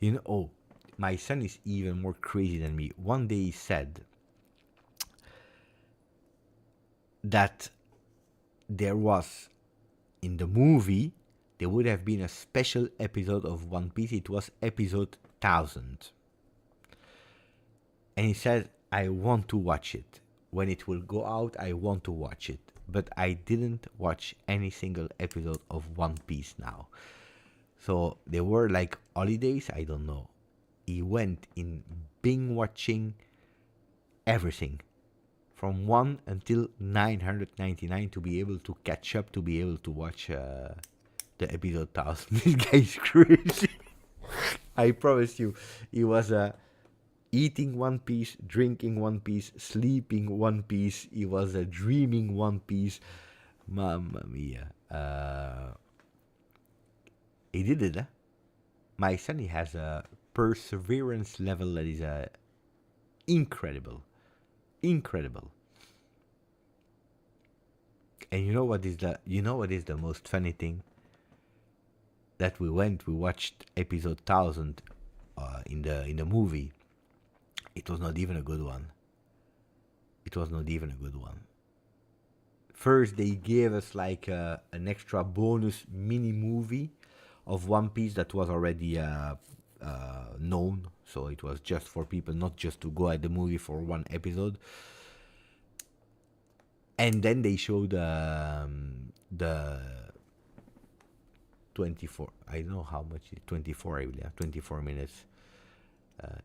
You know, oh, my son is even more crazy than me. One day he said that there was, in the movie, there would have been a special episode of One Piece. It was episode 1000. And he said, I want to watch it. When it will go out, I want to watch it. But I didn't watch any single episode of One Piece now. So there were like holidays, I don't know. He went in binge watching everything. From 1 until 999 to be able to catch up, to be able to watch the episode 1000. This guy is crazy. I promise you, he was eating One Piece, drinking One Piece, sleeping One Piece. He was dreaming One Piece. Mamma mia. He did it, huh? My son, he has a perseverance level that is incredible. Incredible. And you know what is the most funny thing? That we watched episode 1000 in the movie. It was not even a good one. it was not even a good one. First, they gave us like an extra bonus mini movie of One Piece that was already known, so it was just for people not just to go at the movie for one episode. And then they showed the 24. I don't know how much. 24, I believe. 24 minutes.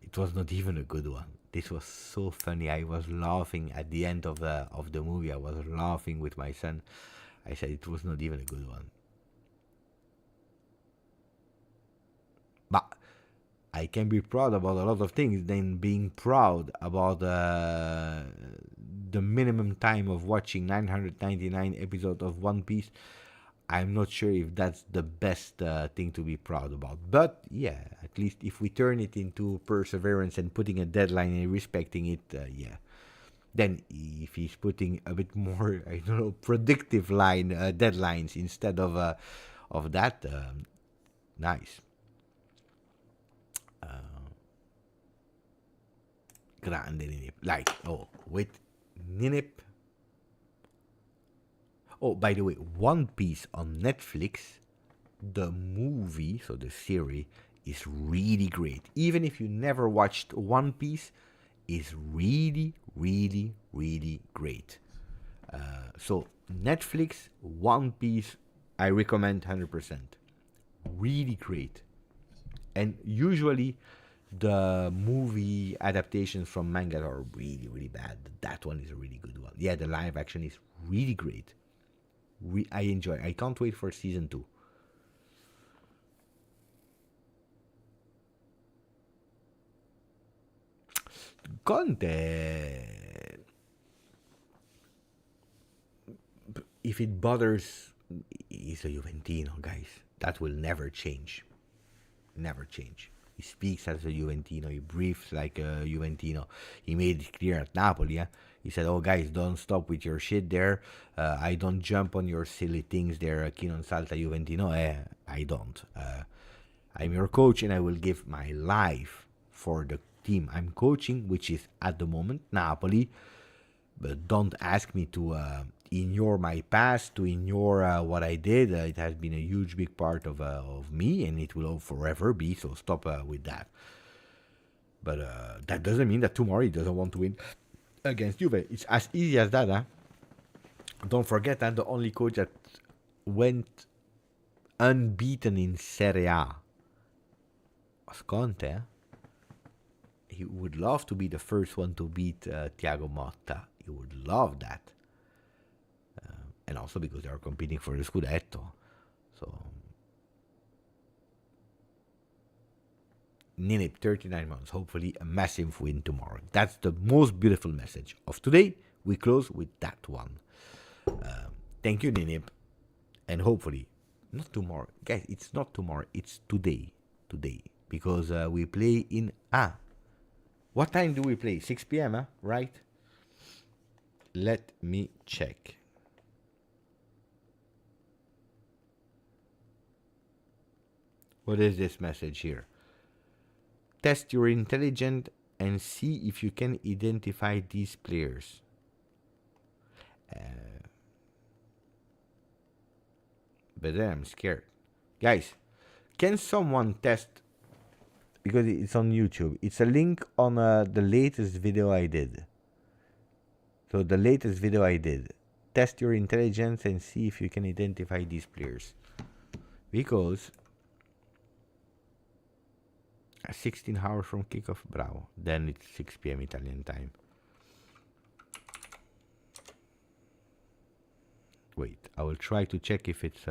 It was not even a good one. This was so funny. I was laughing at the end of the movie. I was laughing with my son. I said it was not even a good one. But I can be proud about a lot of things than being proud about the minimum time of watching 999 episodes of One Piece. I'm not sure if that's the best thing to be proud about. But yeah, at least if we turn it into perseverance and putting a deadline and respecting it, yeah. Then if he's putting a bit more, I don't know, predictive deadlines instead of that, nice. Grande Ninip. Like, oh, with Ninip. Oh, by the way, One Piece on Netflix, the movie, so the series, is really great. Even if you never watched One Piece, is really, really, really great. So Netflix, One Piece, I recommend 100%. Really great. And usually the movie adaptations from manga are really, really bad. That one is a really good one. Yeah, the live action is really great. I enjoy. I can't wait for season 2. Conte. If it bothers, he's a Juventino, guys. That will never change. Never change. He speaks as a Juventino. He breathes like a Juventino. He made it clear at Napoli. He said, "Oh, guys, don't stop with your shit there. I don't jump on your silly things there. Chi non salta Juventino." I don't. I'm your coach, and I will give my life for the team I'm coaching, which is at the moment Napoli. But don't ask me to ignore my past, to ignore what I did. It has been a huge, big part of me, and it will forever be. So stop with that. But that doesn't mean that tomorrow he doesn't want to win against Juve. It's as easy as that. Huh? Don't forget that the only coach that went unbeaten in Serie A was Conte. Huh? He would love to be the first one to beat Thiago Motta. He would love that. And also because they are competing for the Scudetto. So, Ninip, 39 months. Hopefully a massive win tomorrow. That's the most beautiful message of today. We close with that one. Thank you, Ninip. And hopefully, not tomorrow. Guys, it's not tomorrow. It's today. Today. Because we play in... What time do we play? 6 p.m., huh? Right? Let me check. What is this message here? Test your intelligence and see if you can identify these players. But then I'm scared. Guys, can someone test... Because it's on YouTube. It's a link on the latest video I did. So the latest video I did. Test your intelligence and see if you can identify these players. Because 16 hours from kickoff, bravo. Then it's 6 p.m. Italian time. Wait, I will try to check if it's...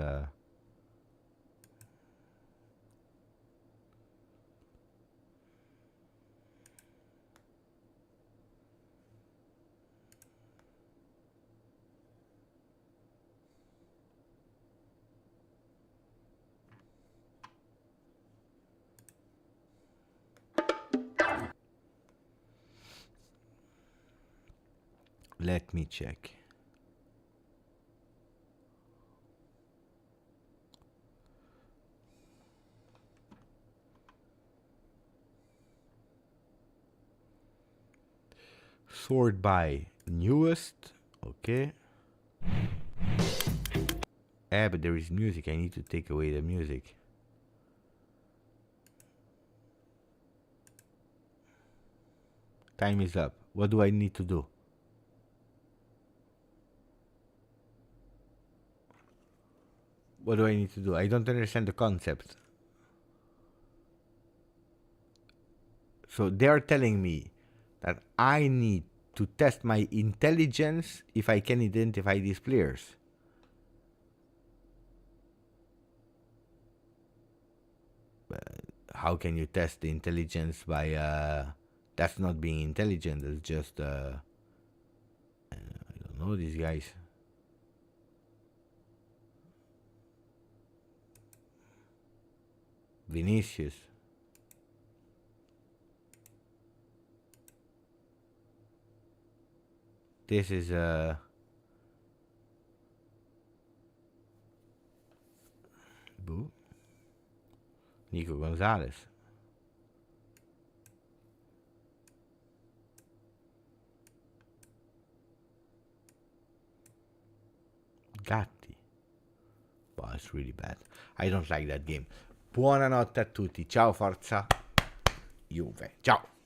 Let me check. Sort by Newest. Okay. But there is music. I need to take away the music. Time is up. What do I need to do? What do I need to do? I don't understand the concept. So they are telling me that I need to test my intelligence if I can identify these players. How can you test the intelligence by that's not being intelligent, it's just I don't know these guys. Vinicius. This is Boo. Nico Gonzalez. Gatti. Wow, it's really bad. I don't like that game. Buonanotte a tutti. Ciao, forza Juve. Ciao.